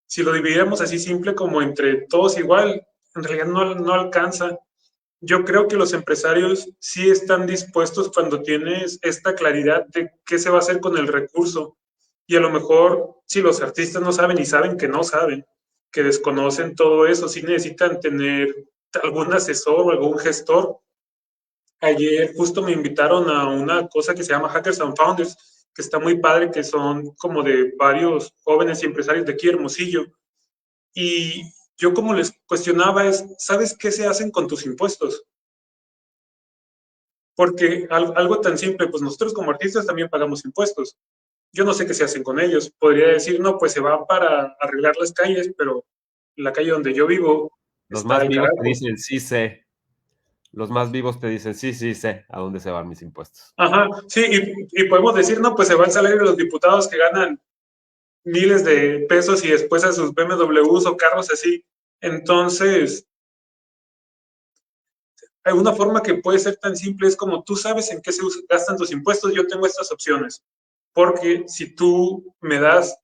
Si lo dividiéramos así simple como entre todos igual, en realidad no alcanza. Yo creo que los empresarios sí están dispuestos cuando tienes esta claridad de qué se va a hacer con el recurso. Y a lo mejor, si los artistas no saben y saben que no saben, que desconocen todo eso, sí necesitan tener algún asesor o algún gestor. Ayer justo me invitaron a una cosa que se llama Hackers and Founders, que está muy padre, que son como de varios jóvenes y empresarios de aquí, Hermosillo. Y yo como les cuestionaba es, ¿sabes qué se hacen con tus impuestos? Porque algo tan simple, pues nosotros como artistas también pagamos impuestos. Yo no sé qué se hacen con ellos. Podría decir, no, pues se va para arreglar las calles, pero la calle donde yo vivo Los está más del vivos te carajo. dicen, sí sé. Los más vivos te dicen, sí, sí sé a dónde se van mis impuestos. Ajá, sí, y podemos decir, no, pues se va el salario de los diputados que ganan miles de pesos y después a sus BMWs o carros así. Entonces, hay una forma que puede ser tan simple, es como tú sabes en qué se gastan tus impuestos, yo tengo estas opciones. Porque si tú me das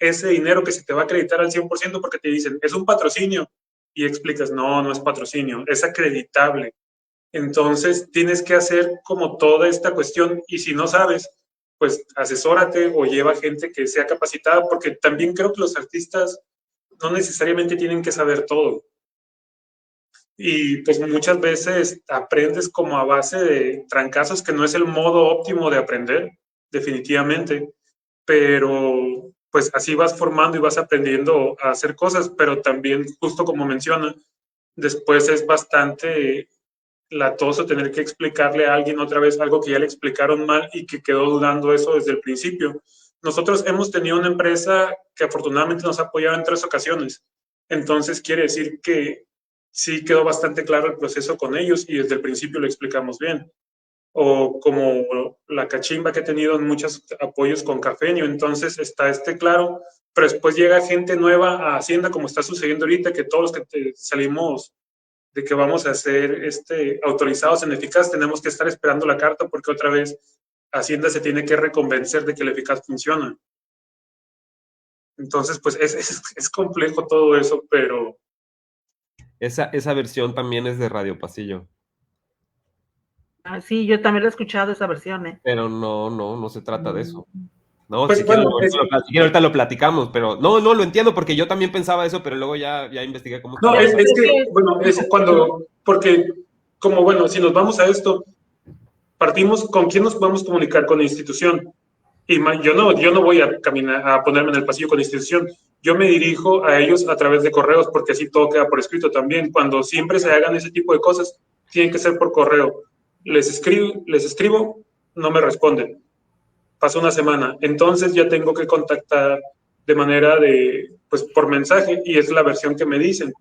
ese dinero que se te va a acreditar al 100% porque te dicen, es un patrocinio, y explicas, no, no es patrocinio, es acreditable. Entonces tienes que hacer como toda esta cuestión y si no sabes, pues asesórate o lleva gente que sea capacitada, porque también creo que los artistas no necesariamente tienen que saber todo. Y pues muchas veces aprendes como a base de trancazos, que no es el modo óptimo de aprender, definitivamente, pero pues así vas formando y vas aprendiendo a hacer cosas, pero también, justo como menciona, después es bastante latoso tener que explicarle a alguien otra vez algo que ya le explicaron mal y que quedó dudando eso desde el principio. Nosotros hemos tenido una empresa que afortunadamente nos ha apoyado en 3 ocasiones. Entonces quiere decir que sí quedó bastante claro el proceso con ellos y desde el principio lo explicamos bien. O como la cachimba que he tenido en muchos apoyos con Cafenio, entonces está claro, pero después llega gente nueva a Hacienda, como está sucediendo ahorita, que todos los que salimos de que vamos a ser autorizados en eficaz, tenemos que estar esperando la carta porque otra vez Hacienda se tiene que reconvencer de que el eficaz funciona. Entonces, pues es complejo todo eso, pero... Esa versión también es de Radio Pasillo. Ah, sí, yo también lo he escuchado esa versión, ¿eh? Pero no se trata de eso. No, Pues si bueno, quieren, ahorita lo platicamos, pero no lo entiendo porque yo también pensaba eso, pero luego ya investigué cómo no, estaba. es que, bueno, es cuando, porque como bueno, si nos vamos a esto, partimos, ¿con quién nos vamos a comunicar? Con la institución. Y yo no voy a caminar, a ponerme en el pasillo con la institución. Yo me dirijo a ellos a través de correos porque así todo queda por escrito también. Cuando siempre se hagan ese tipo de cosas, tienen que ser por correo. Les escribo, no me responden. Pasa una semana. Entonces ya tengo que contactar de manera pues por mensaje y es la versión que me dicen.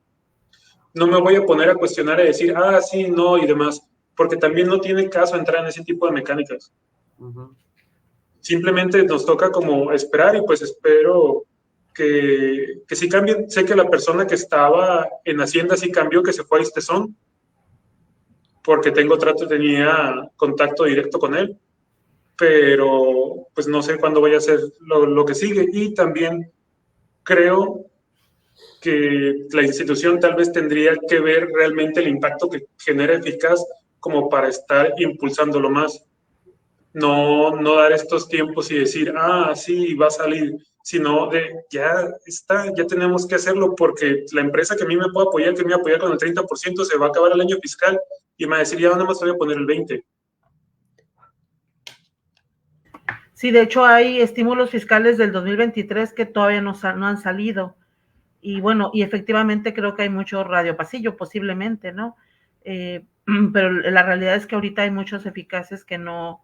No me voy a poner a cuestionar y decir, sí, no y demás, porque también no tiene caso entrar en ese tipo de mecánicas. Simplemente nos toca como esperar y pues espero que sí cambien. Sé que la persona que estaba en Hacienda sí cambió, que se fue a Istezón, porque tenía contacto directo con él, pero pues no sé cuándo vaya a ser lo que sigue. Y también creo que la institución tal vez tendría que ver realmente el impacto que genera Eficaz como para estar impulsándolo más. No dar estos tiempos y decir, sí, va a salir, sino ya tenemos que hacerlo porque la empresa que a mí me puede apoyar, que me va a apoyar con el 30%, se va a acabar el año fiscal y me va a decir, ya nada más voy a poner el 20%. Sí, de hecho hay estímulos fiscales del 2023 que todavía no han salido. Y bueno, y efectivamente creo que hay mucho radio pasillo, posiblemente, ¿no? Pero la realidad es que ahorita hay muchos eficaces que no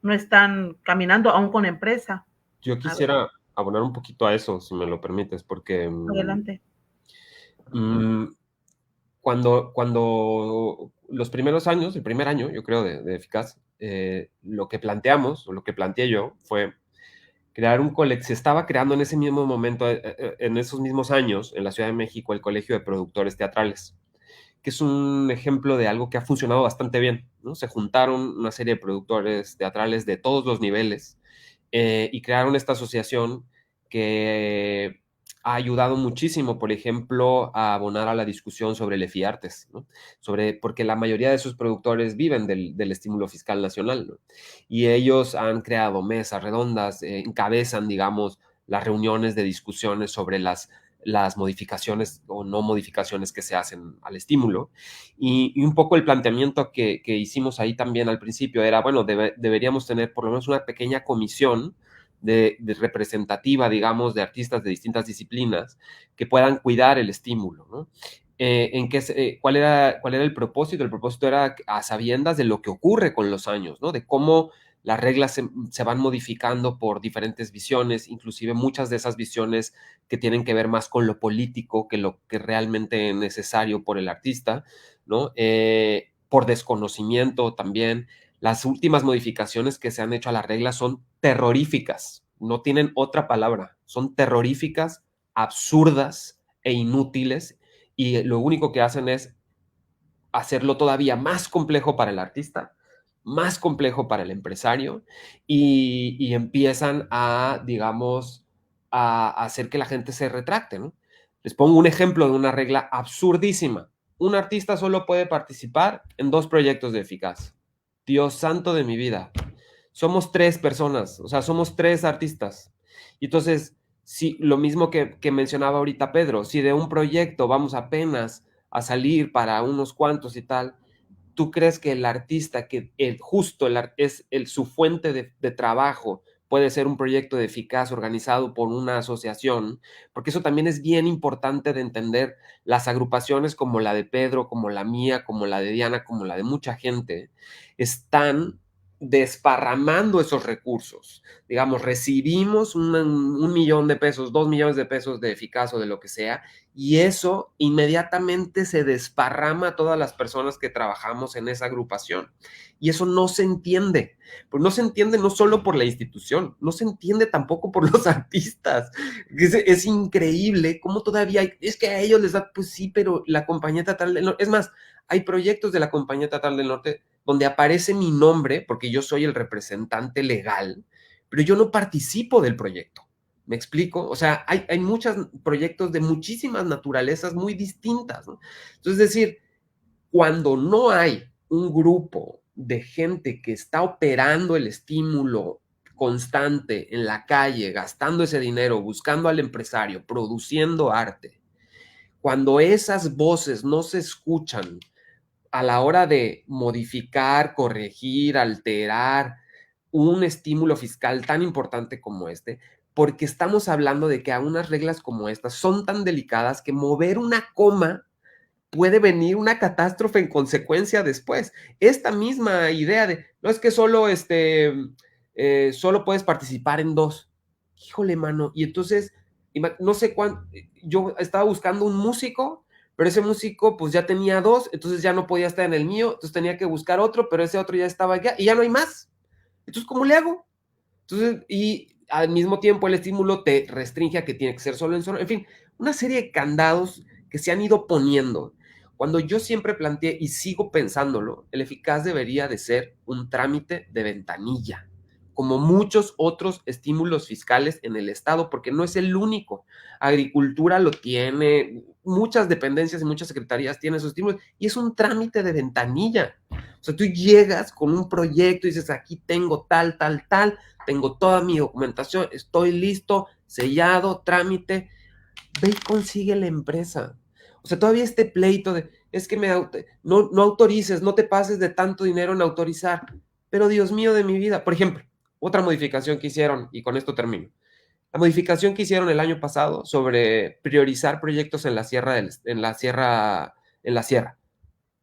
están caminando aún con empresa. Yo quisiera abonar un poquito a eso, si me lo permites, porque... Adelante. Cuando los primeros años, el primer año, yo creo, de Eficaz, lo que planteamos, o lo que planteé yo, fue crear se estaba creando en ese mismo momento, en esos mismos años, en la Ciudad de México, el Colegio de Productores Teatrales, que es un ejemplo de algo que ha funcionado bastante bien, ¿no? Se juntaron una serie de productores teatrales de todos los niveles y crearon esta asociación que ha ayudado muchísimo, por ejemplo, a abonar a la discusión sobre el EFIARTES, ¿no? Porque la mayoría de sus productores viven del estímulo fiscal nacional, ¿no? Y ellos han creado mesas redondas, encabezan, digamos, las reuniones de discusiones sobre las modificaciones o no modificaciones que se hacen al estímulo. Y un poco el planteamiento que hicimos ahí también al principio era, bueno, deberíamos tener por lo menos una pequeña comisión de representativa, digamos, de artistas de distintas disciplinas que puedan cuidar el estímulo, ¿no? ¿Cuál era el propósito? El propósito era a sabiendas de lo que ocurre con los años, ¿no? De cómo las reglas se van modificando por diferentes visiones, inclusive muchas de esas visiones que tienen que ver más con lo político que lo que realmente es necesario por el artista, ¿no? Por desconocimiento también. Las últimas modificaciones que se han hecho a las reglas son terroríficas, no tienen otra palabra, son terroríficas, absurdas e inútiles, y lo único que hacen es hacerlo todavía más complejo para el artista, más complejo para el empresario, y empiezan a, digamos, a hacer que la gente se retracte, ¿no? Les pongo un ejemplo de una regla absurdísima. Un artista solo puede participar en 2 proyectos de Eficaz. Dios santo de mi vida. Somos 3 personas, o sea, somos 3 artistas. Y entonces, si, lo mismo que mencionaba ahorita Pedro, si de un proyecto vamos apenas a salir para unos cuantos y tal, ¿tú crees que el artista, que su fuente de trabajo, puede ser un proyecto de Eficaz organizado por una asociación? Porque eso también es bien importante de entender. Las agrupaciones como la de Pedro, como la mía, como la de Diana, como la de mucha gente, están desparramando esos recursos. Digamos, recibimos un millón de pesos, 2 millones de pesos de Eficaz o de lo que sea, y eso inmediatamente se desparrama a todas las personas que trabajamos en esa agrupación. Y eso no se entiende. Pues no se entiende no solo por la institución, no se entiende tampoco por los artistas. Es increíble cómo todavía es que a ellos les da, pues sí, pero la Compañía Teatral del Norte, es más, hay proyectos de la Compañía Teatral del Norte donde aparece mi nombre, porque yo soy el representante legal, pero yo no participo del proyecto. ¿Me explico? O sea, hay muchos proyectos de muchísimas naturalezas muy distintas, ¿no? Entonces, es decir, cuando no hay un grupo de gente que está operando el estímulo constante en la calle, gastando ese dinero, buscando al empresario, produciendo arte, cuando esas voces no se escuchan a la hora de modificar, corregir, alterar un estímulo fiscal tan importante como este, porque estamos hablando de que a unas reglas como estas son tan delicadas que mover una coma puede venir una catástrofe en consecuencia después. Esta misma idea de, no es que solo puedes participar en 2. Híjole, mano. Y entonces, no sé cuánto, yo estaba buscando un músico, pero ese músico pues ya tenía 2, entonces ya no podía estar en el mío, entonces tenía que buscar otro, pero ese otro ya estaba allá y ya no hay más. Entonces, ¿cómo le hago? Entonces, y al mismo tiempo el estímulo te restringe a que tiene que ser solo en zona. En fin, una serie de candados que se han ido poniendo. Cuando yo siempre planteé y sigo pensándolo, el Eficaz debería de ser un trámite de ventanilla, como muchos otros estímulos fiscales en el Estado, porque no es el único. Agricultura lo tiene, muchas dependencias y muchas secretarías tienen esos estímulos, y es un trámite de ventanilla. O sea, tú llegas con un proyecto y dices, aquí tengo tal, tengo toda mi documentación, estoy listo, sellado, trámite, ve y consigue la empresa. O sea, todavía este pleito de, es que no autorices, no te pases de tanto dinero en autorizar. Pero Dios mío de mi vida, por ejemplo, otra modificación que hicieron, y con esto termino, la modificación que hicieron el año pasado sobre priorizar proyectos en la sierra.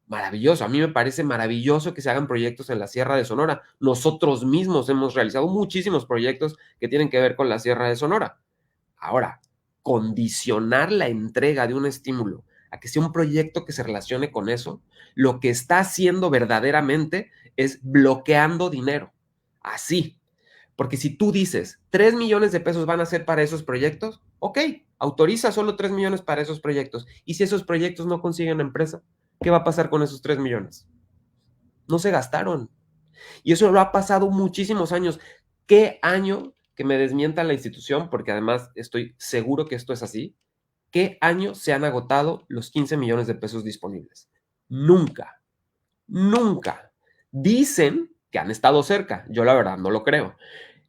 Maravilloso, a mí me parece maravilloso que se hagan proyectos en la Sierra de Sonora. Nosotros mismos hemos realizado muchísimos proyectos que tienen que ver con la Sierra de Sonora. Ahora, condicionar la entrega de un estímulo a que sea un proyecto que se relacione con eso, lo que está haciendo verdaderamente es bloqueando dinero. Así. Porque si tú dices, 3 millones de pesos van a ser para esos proyectos, ok, autoriza solo 3 millones para esos proyectos. Y si esos proyectos no consiguen empresa, ¿qué va a pasar con esos 3 millones? No se gastaron. Y eso lo ha pasado muchísimos años. ¿Qué año, que me desmienta la institución, porque además estoy seguro que esto es así, qué año se han agotado los 15 millones de pesos disponibles? Nunca. Nunca. Dicen que han estado cerca. Yo la verdad no lo creo.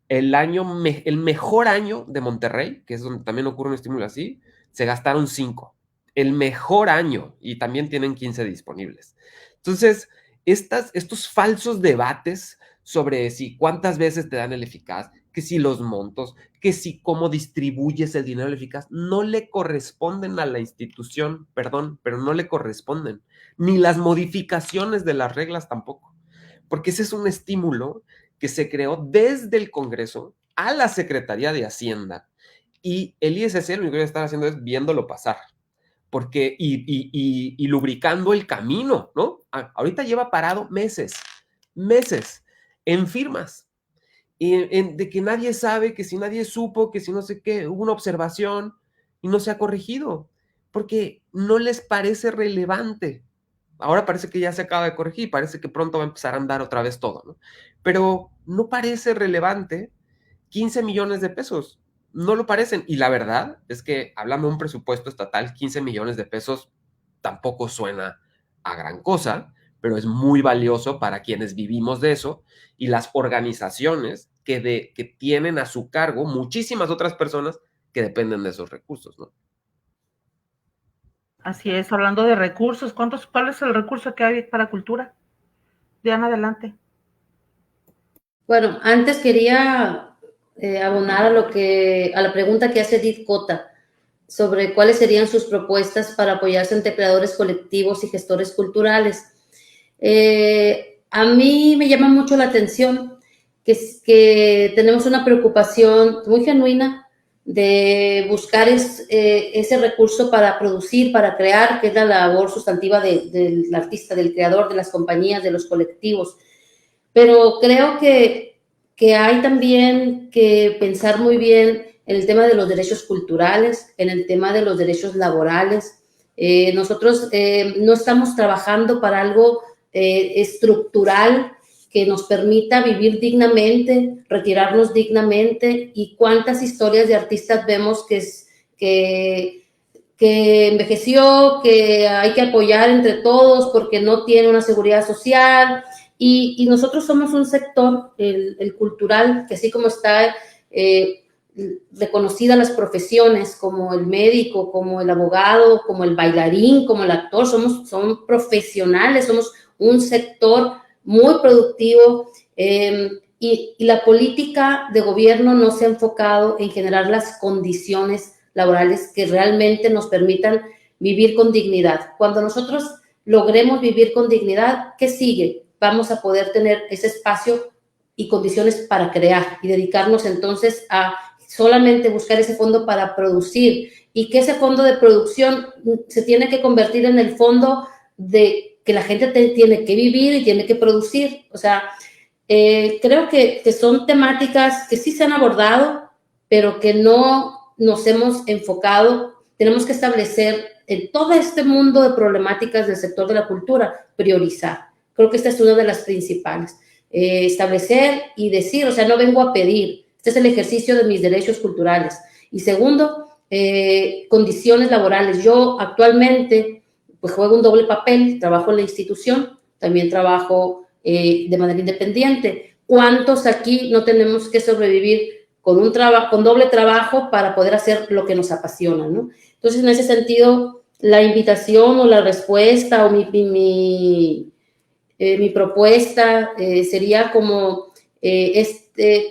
el mejor año de Monterrey, que es donde también ocurre un estímulo así, se gastaron 5. El mejor año, y también tienen 15 disponibles. Entonces, estos falsos debates sobre si cuántas veces te dan el eficaz, que si los montos, que si cómo distribuyes el dinero del eficaz, no le corresponden a la institución, perdón, pero no le corresponden, ni las modificaciones de las reglas tampoco, porque ese es un estímulo que se creó desde el Congreso a la Secretaría de Hacienda, y el ISC lo único que debe estar haciendo es viéndolo pasar, porque y lubricando el camino, ¿no? Ahorita lleva parado meses en firmas, de que nadie sabe, que si nadie supo, que si no sé qué, hubo una observación y no se ha corregido, porque no les parece relevante. Ahora parece que ya se acaba de corregir, parece que pronto va a empezar a andar otra vez todo, ¿no? Pero no parece relevante 15 millones de pesos, no lo parecen. Y la verdad es que, hablando de un presupuesto estatal, 15 millones de pesos tampoco suena a gran cosa, pero es muy valioso para quienes vivimos de eso y las organizaciones que tienen a su cargo muchísimas otras personas que dependen de esos recursos, ¿no? Así es, hablando de recursos, ¿cuál es el recurso que hay para cultura? Diana, adelante. Bueno, antes quería abonar a la pregunta que hace Edith Cota sobre cuáles serían sus propuestas para apoyarse entre creadores colectivos y gestores culturales. A mí me llama mucho la atención que tenemos una preocupación muy genuina de buscar ese recurso para producir, para crear, que es la labor sustantiva del artista, del creador, de las compañías, de los colectivos. Pero creo que hay también que pensar muy bien en el tema de los derechos culturales, en el tema de los derechos laborales. Nosotros no estamos trabajando para algo estructural que nos permita vivir dignamente, retirarnos dignamente, y cuántas historias de artistas vemos que envejeció, que hay que apoyar entre todos porque no tiene una seguridad social, y nosotros somos un sector, el cultural, que así como está reconocida las profesiones como el médico, como el abogado, como el bailarín, como el actor, somos profesionales, somos un sector muy productivo, y la política de gobierno no se ha enfocado en generar las condiciones laborales que realmente nos permitan vivir con dignidad. Cuando nosotros logremos vivir con dignidad, ¿qué sigue? Vamos a poder tener ese espacio y condiciones para crear y dedicarnos entonces a solamente buscar ese fondo para producir, y que ese fondo de producción se tiene que convertir en el fondo de que la gente tiene que vivir y tiene que producir. O sea, creo que son temáticas que sí se han abordado, pero que no nos hemos enfocado. Tenemos que establecer en todo este mundo de problemáticas del sector de la cultura, priorizar. Creo que esta es una de las principales. Establecer y decir, o sea, no vengo a pedir, este es el ejercicio de mis derechos culturales. Y segundo, condiciones laborales. Yo actualmente pues juego un doble papel, trabajo en la institución, también trabajo de manera independiente. ¿Cuántos aquí no tenemos que sobrevivir con doble trabajo para poder hacer lo que nos apasiona, ¿no? Entonces, en ese sentido, la invitación o la respuesta o mi propuesta sería como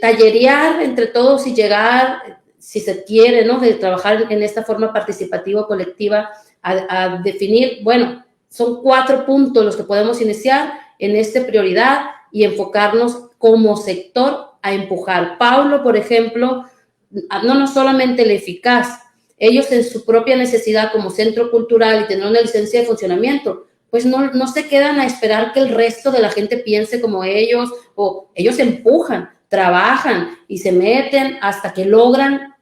tallerear entre todos y llegar, si se quiere, ¿no?, de trabajar en esta forma participativa colectiva, a definir, bueno, son 4 puntos los que podemos iniciar en esta prioridad y enfocarnos como sector a empujar. Paulo, por ejemplo, no solamente el eficaz, ellos en su propia necesidad como centro cultural y tener una licencia de funcionamiento, pues no se quedan a esperar que el resto de la gente piense como ellos, o ellos empujan, trabajan y se meten hasta que logran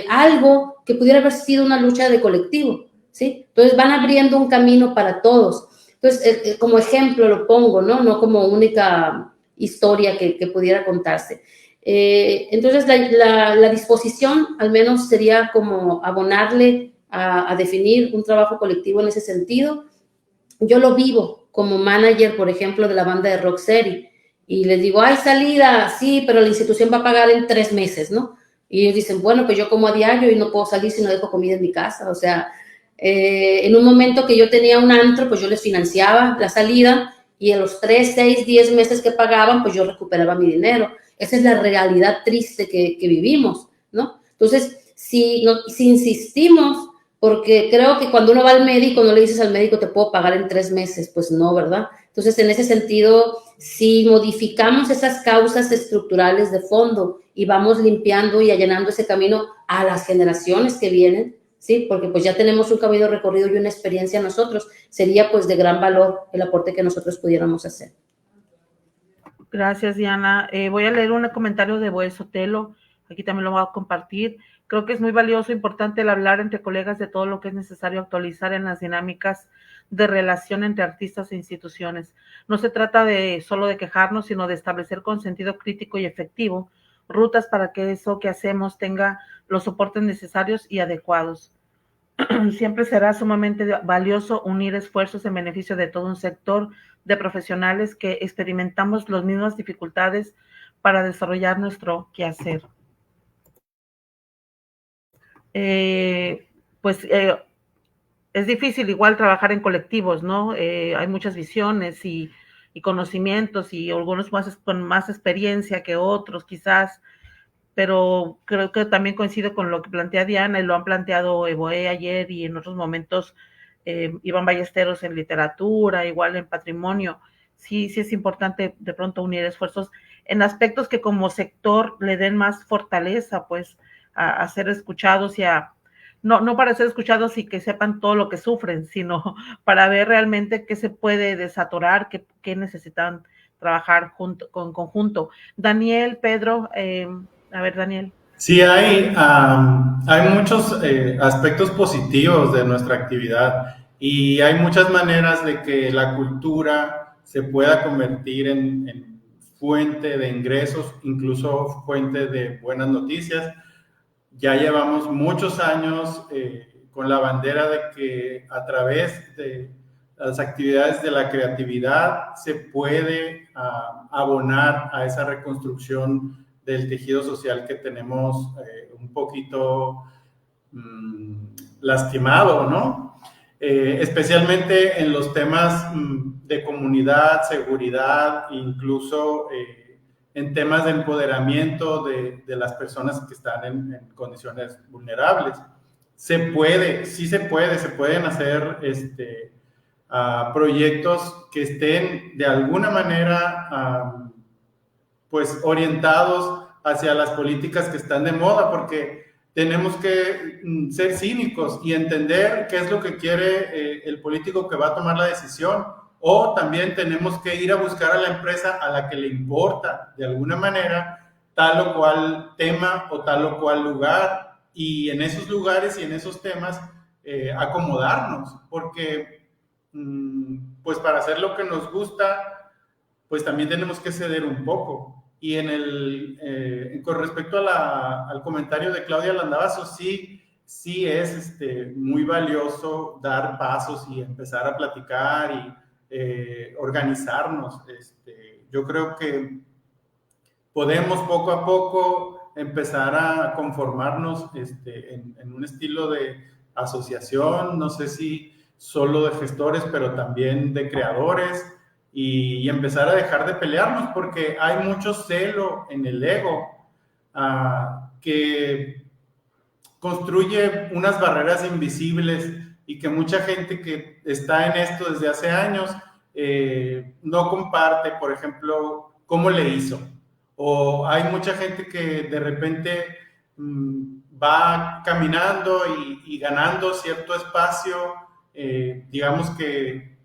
algo que pudiera haber sido una lucha de colectivo, ¿sí? Entonces van abriendo un camino para todos. Entonces, como ejemplo lo pongo, ¿no? No como única historia que pudiera contarse. Entonces, la disposición al menos sería como abonarle a definir un trabajo colectivo en ese sentido. Yo lo vivo como manager, por ejemplo, de la banda de Rocksteady, Y les digo, hay salida, sí, pero la institución va a pagar en 3 meses, ¿no? Y ellos dicen, bueno, pues yo como a diario y no puedo salir si no dejo comida en mi casa. O sea, en un momento que yo tenía un antro, pues yo les financiaba la salida y en los 3, 6, 10 meses que pagaban, pues yo recuperaba mi dinero. Esa es la realidad triste que vivimos, ¿no? Entonces, si insistimos, porque creo que cuando uno va al médico, no le dices al médico, te puedo pagar en 3 meses, pues no, ¿verdad? Entonces, en ese sentido, si modificamos esas causas estructurales de fondo y vamos limpiando y allanando ese camino a las generaciones que vienen, ¿sí? Porque pues ya tenemos un camino recorrido y una experiencia nosotros, sería pues de gran valor el aporte que nosotros pudiéramos hacer. Gracias, Diana. Voy a leer un comentario de Boé Sotelo, aquí también lo voy a compartir. Creo que es muy valioso, importante el hablar entre colegas de todo lo que es necesario actualizar en las dinámicas de relación entre artistas e instituciones. No se trata solo de quejarnos, sino de establecer con sentido crítico y efectivo rutas para que eso que hacemos tenga los soportes necesarios y adecuados. Siempre será sumamente valioso unir esfuerzos en beneficio de todo un sector de profesionales que experimentamos las mismas dificultades para desarrollar nuestro quehacer. Es difícil igual trabajar en colectivos, ¿no? Hay muchas visiones y conocimientos y algunos con más experiencia que otros quizás, pero creo que también coincido con lo que plantea Diana y lo han planteado Evoe ayer y en otros momentos Iván Ballesteros en literatura, igual en patrimonio. Sí es importante de pronto unir esfuerzos en aspectos que como sector le den más fortaleza, pues, a ser escuchados y no para ser escuchados y que sepan todo lo que sufren, sino para ver realmente qué se puede desatorar, qué necesitan trabajar con conjunto. Daniel, Pedro, a ver, Daniel. Sí, hay muchos aspectos positivos de nuestra actividad y hay muchas maneras de que la cultura se pueda convertir en fuente de ingresos, incluso fuente de buenas noticias. Ya llevamos muchos años con la bandera de que a través de las actividades de la creatividad se puede abonar a esa reconstrucción del tejido social que tenemos un poquito lastimado, ¿no? Especialmente en los temas de comunidad, seguridad, incluso en temas de empoderamiento de las personas que están en condiciones vulnerables. Se pueden hacer proyectos que estén de alguna manera pues orientados hacia las políticas que están de moda, porque tenemos que ser cínicos y entender qué es lo que quiere el político que va a tomar la decisión, o también tenemos que ir a buscar a la empresa a la que le importa de alguna manera tal o cual tema o tal o cual lugar, y en esos lugares y en esos temas acomodarnos, porque pues para hacer lo que nos gusta, pues también tenemos que ceder un poco. Y con respecto al comentario de Claudia Landavazo, sí es muy valioso dar pasos y empezar a platicar y organizarnos. Yo creo que podemos poco a poco empezar a conformarnos en un estilo de asociación, no sé si solo de gestores, pero también de creadores, y empezar a dejar de pelearnos, porque hay mucho celo en el ego que construye unas barreras invisibles y que mucha gente que está en esto desde hace años no comparte, por ejemplo, cómo le hizo. O hay mucha gente que de repente va caminando y ganando cierto espacio, digamos que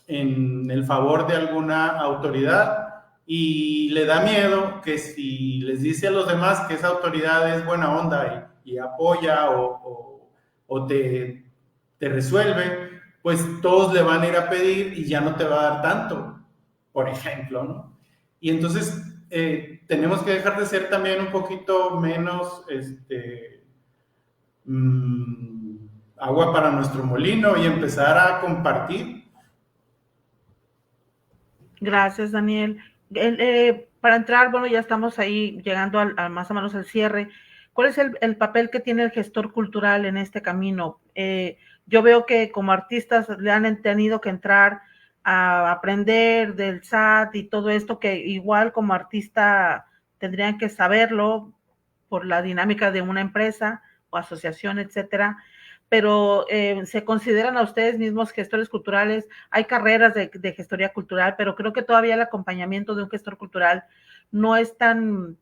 en el favor de alguna autoridad, y le da miedo que si les dice a los demás que esa autoridad es buena onda y apoya o te resuelve, pues todos le van a ir a pedir y ya no te va a dar tanto, por ejemplo, ¿no? Y entonces tenemos que dejar de ser también un poquito menos agua para nuestro molino y empezar a compartir. Gracias, Daniel. Para entrar, bueno, ya estamos ahí llegando más o menos al cierre. ¿Cuál es el papel que tiene el gestor cultural en este camino? Yo veo que como artistas le han tenido que entrar a aprender del SAT y todo esto, que igual como artista tendrían que saberlo por la dinámica de una empresa o asociación, etcétera. Pero se consideran a ustedes mismos gestores culturales. Hay carreras de gestoría cultural, pero creo que todavía el acompañamiento de un gestor cultural no es tan,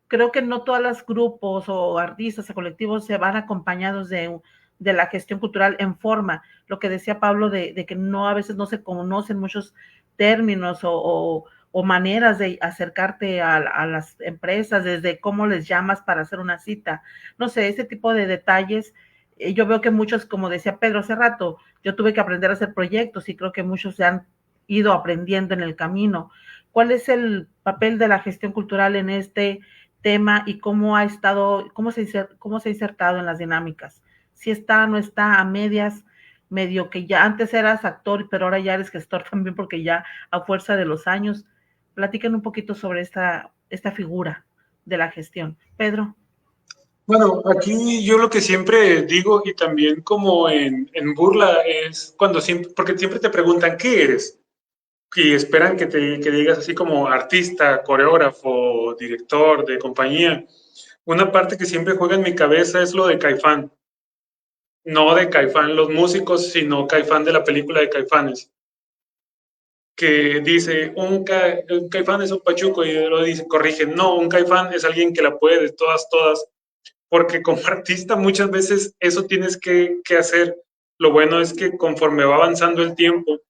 creo que no todos los grupos o artistas o colectivos se van acompañados de la gestión cultural en forma. Lo que decía Pablo de que no, a veces no se conocen muchos términos o maneras de acercarte a las empresas, desde cómo les llamas para hacer una cita. No sé, ese tipo de detalles. Yo veo que muchos, como decía Pedro hace rato, yo tuve que aprender a hacer proyectos y creo que muchos se han ido aprendiendo en el camino. ¿Cuál es el papel de la gestión cultural en este tema y cómo ha estado, cómo se ha insertado en las dinámicas? Si está, no está, a medias, medio que ya antes eras actor, pero ahora ya eres gestor también porque ya a fuerza de los años. Platiquen un poquito sobre esta figura de la gestión. Pedro. Bueno, aquí yo lo que siempre digo y también como en burla es cuando siempre, porque siempre te preguntan, ¿qué eres? Y esperan que digas así como artista, coreógrafo, director de compañía. Una parte que siempre juega en mi cabeza es lo de Caifán. No de Caifán los músicos, sino Caifán de la película de Caifanes. Que dice, un Caifán es un pachuco y lo dice, corrige, no, un Caifán es alguien que la puede de todas, porque como artista muchas veces eso tienes que hacer. Lo bueno es que conforme va avanzando el tiempo,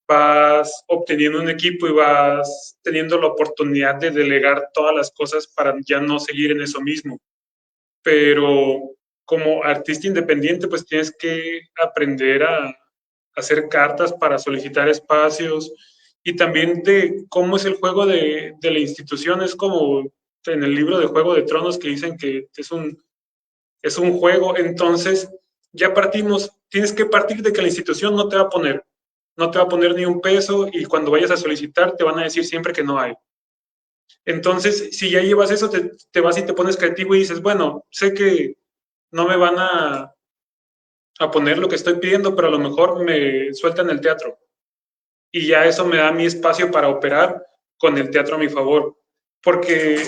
vas obteniendo un equipo y vas teniendo la oportunidad de delegar todas las cosas para ya no seguir en eso mismo. Pero como artista independiente, pues tienes que aprender a hacer cartas para solicitar espacios y también de cómo es el juego de la institución. Es como en el libro de Juego de Tronos que dicen que es un juego, entonces ya partimos, tienes que partir de que la institución no te va a poner ni un peso y cuando vayas a solicitar te van a decir siempre que no hay. Entonces, si ya llevas eso, te vas y te pones creativo y dices, bueno, sé que no me van a poner lo que estoy pidiendo, pero a lo mejor me sueltan el teatro. Y ya eso me da mi espacio para operar con el teatro a mi favor. Porque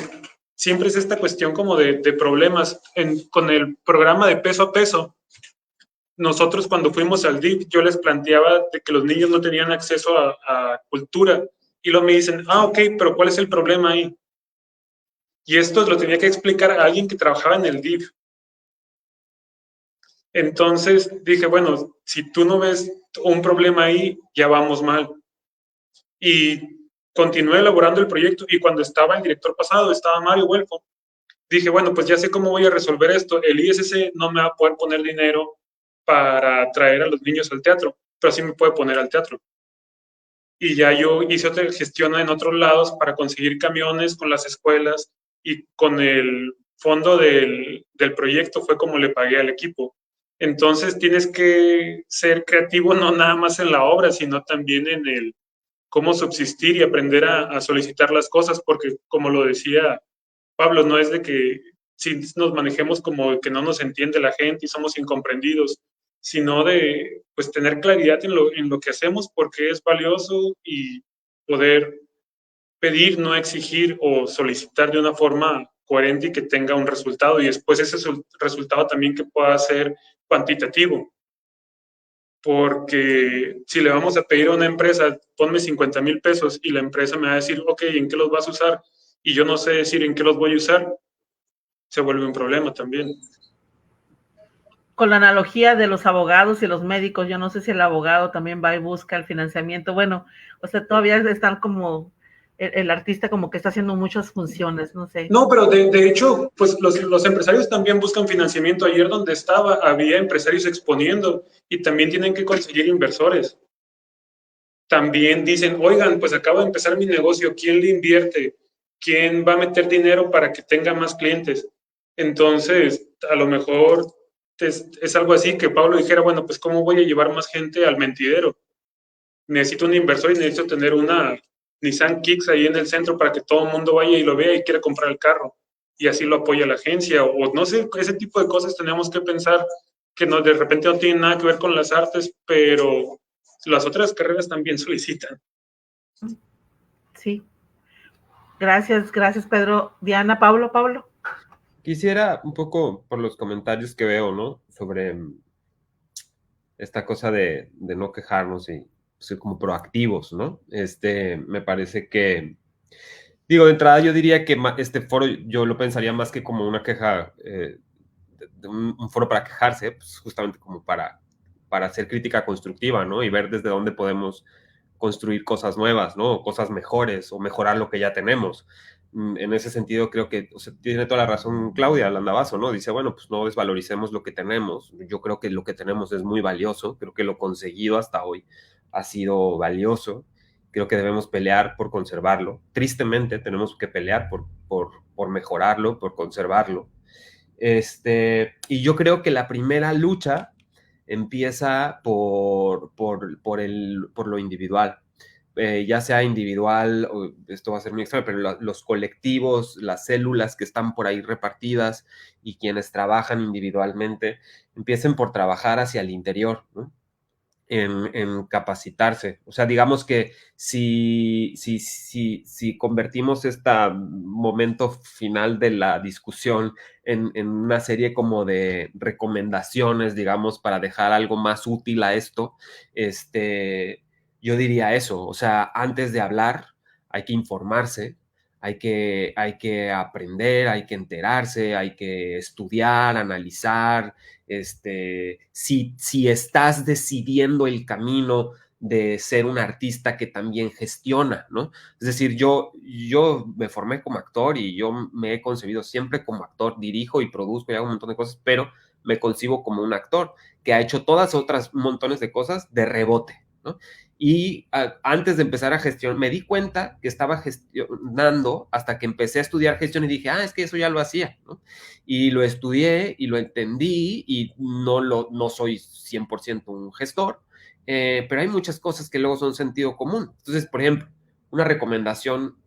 siempre es esta cuestión como de problemas. Con el programa de peso a peso, nosotros cuando fuimos al DIF, yo les planteaba de que los niños no tenían acceso a cultura. Y luego me dicen, ok, pero ¿cuál es el problema ahí? Y esto lo tenía que explicar a alguien que trabajaba en el DIF. Entonces dije, bueno, si tú no ves un problema ahí, ya vamos mal. Y continué elaborando el proyecto y cuando estaba el director pasado, estaba Mario Huelfo, dije, bueno, pues ya sé cómo voy a resolver esto. El ISS no me va a poder poner dinero para traer a los niños al teatro, pero sí me puede poner al teatro. Y ya yo hice otra gestión en otros lados para conseguir camiones con las escuelas y con el fondo del proyecto fue como le pagué al equipo. Entonces tienes que ser creativo no nada más en la obra, sino también en el cómo subsistir y aprender a solicitar las cosas, porque como lo decía Pablo, no es de que si nos manejemos como que no nos entiende la gente y somos incomprendidos, sino de pues tener claridad en lo que hacemos porque es valioso y poder pedir, no exigir o solicitar de una forma coherente y que tenga un resultado y después ese resultado también que pueda ser cuantitativo. Porque si le vamos a pedir a una empresa, ponme 50,000 pesos y la empresa me va a decir, ok, ¿en qué los vas a usar? Y yo no sé decir en qué los voy a usar, se vuelve un problema también. Con la analogía de los abogados y los médicos, yo no sé si el abogado también va y busca el financiamiento. Bueno, o sea, todavía están como el artista como que está haciendo muchas funciones, no sé. No, pero de hecho, pues los empresarios también buscan financiamiento. Ayer donde estaba, había empresarios exponiendo y también tienen que conseguir inversores. También dicen, oigan, pues acabo de empezar mi negocio, ¿quién le invierte? ¿Quién va a meter dinero para que tenga más clientes? Entonces, a lo mejor es algo así que Pablo dijera, bueno, pues ¿cómo voy a llevar más gente al mentidero? Necesito un inversor y necesito tener una Nissan Kicks ahí en el centro para que todo el mundo vaya y lo vea y quiera comprar el carro. Y así lo apoya la agencia. O no sé, ese tipo de cosas tenemos que pensar que no, de repente no tienen nada que ver con las artes, pero las otras carreras también solicitan. Sí. Gracias, gracias, Pedro. Diana, Pablo. Quisiera un poco, por los comentarios que veo, ¿no? Sobre esta cosa de no quejarnos y ser como proactivos, ¿no? Me parece que, digo, de entrada yo diría que este foro yo lo pensaría más que como una queja, de un foro para quejarse, pues justamente como para hacer crítica constructiva, ¿no? Y ver desde dónde podemos construir cosas nuevas, ¿no? O cosas mejores, o mejorar lo que ya tenemos. En ese sentido, creo que, o sea, tiene toda la razón Claudia Landavazo, ¿no? Dice, bueno, pues no desvaloricemos lo que tenemos. Yo creo que lo que tenemos es muy valioso. Creo que lo conseguido hasta hoy ha sido valioso. Creo que debemos pelear por conservarlo. Tristemente, tenemos que pelear por mejorarlo, por conservarlo. Y yo creo que la primera lucha empieza por lo individual. Ya sea individual, esto va a ser muy extraño, pero los colectivos, las células que están por ahí repartidas y quienes trabajan individualmente, empiecen por trabajar hacia el interior, ¿no? En capacitarse. O sea, digamos que si convertimos este momento final de la discusión en una serie como de recomendaciones, digamos, para dejar algo más útil a esto, yo diría eso. O sea, antes de hablar, hay que informarse, hay que aprender, hay que enterarse, hay que estudiar, analizar, si estás decidiendo el camino de ser un artista que también gestiona, ¿no? Es decir, yo me formé como actor y yo me he concebido siempre como actor, dirijo y produzco y hago un montón de cosas, pero me concibo como un actor que ha hecho todas otras montones de cosas de rebote, ¿no? Y antes de empezar a gestionar, me di cuenta que estaba gestionando hasta que empecé a estudiar gestión y dije, es que eso ya lo hacía, ¿no? Y lo estudié y lo entendí y no soy 100% un gestor, pero hay muchas cosas que luego son sentido común. Entonces, por ejemplo, una recomendación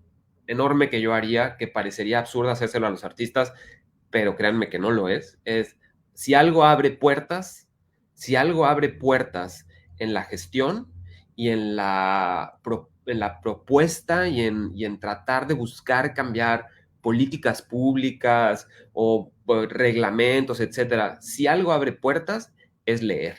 enorme que yo haría, que parecería absurda hacérselo a los artistas, pero créanme que no lo es si algo abre puertas en la gestión y en la propuesta y en tratar de buscar cambiar políticas públicas o reglamentos, etcétera. Si algo abre puertas, es leer.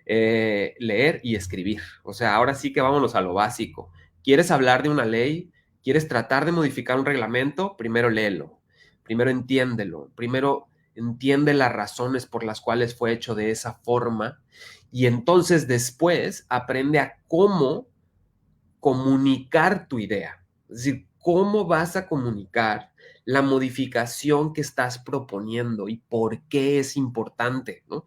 Leer y escribir. O sea, ahora sí que vámonos a lo básico. ¿Quieres hablar de una ley? ¿Quieres tratar de modificar un reglamento? Primero léelo. Primero entiéndelo. Primero entiende las razones por las cuales fue hecho de esa forma y entonces después aprende a cómo comunicar tu idea. Es decir, cómo vas a comunicar la modificación que estás proponiendo y por qué es importante, ¿no?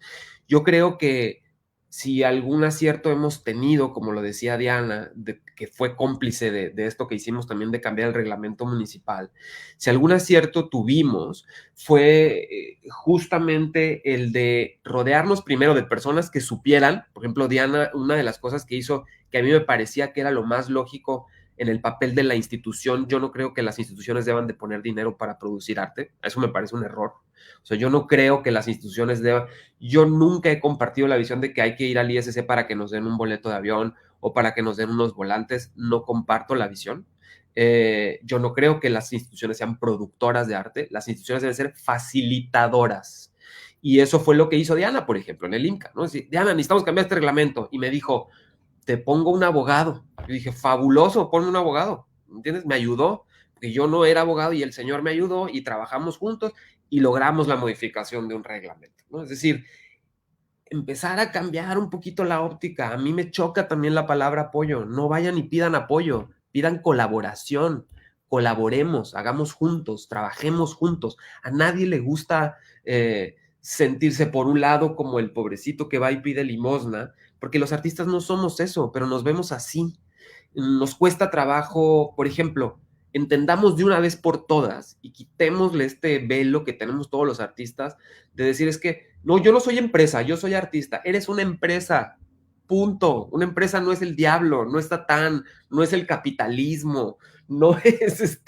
Yo creo que si algún acierto hemos tenido, como lo decía Diana, que fue cómplice de esto que hicimos también de cambiar el reglamento municipal, si algún acierto tuvimos fue justamente el de rodearnos primero de personas que supieran. Por ejemplo, Diana, una de las cosas que hizo que a mí me parecía que era lo más lógico en el papel de la institución. Yo no creo que las instituciones deban de poner dinero para producir arte. Eso me parece un error. O sea, yo no creo que las instituciones deban... Yo nunca he compartido la visión de que hay que ir al ISC para que nos den un boleto de avión o para que nos den unos volantes. No comparto la visión. Yo no creo que las instituciones sean productoras de arte. Las instituciones deben ser facilitadoras. Y eso fue lo que hizo Diana, por ejemplo, en el INCA, ¿no? Es decir, Diana, necesitamos cambiar este reglamento. Y me dijo, te pongo un abogado. Yo dije, fabuloso, ponme un abogado. ¿Entiendes? Me ayudó, porque yo no era abogado y el señor me ayudó y trabajamos juntos y logramos la modificación de un reglamento, ¿no? Es decir, empezar a cambiar un poquito la óptica. A mí me choca también la palabra apoyo. No vayan y pidan apoyo, pidan colaboración. Colaboremos, hagamos juntos, trabajemos juntos. A nadie le gusta sentirse por un lado como el pobrecito que va y pide limosna, porque los artistas no somos eso, pero nos vemos así. Nos cuesta trabajo, por ejemplo, entendamos de una vez por todas y quitémosle este velo que tenemos todos los artistas de decir es que, no, yo no soy empresa, yo soy artista. Eres una empresa, punto. Una empresa no es el diablo, no es Satán, no es el capitalismo, no es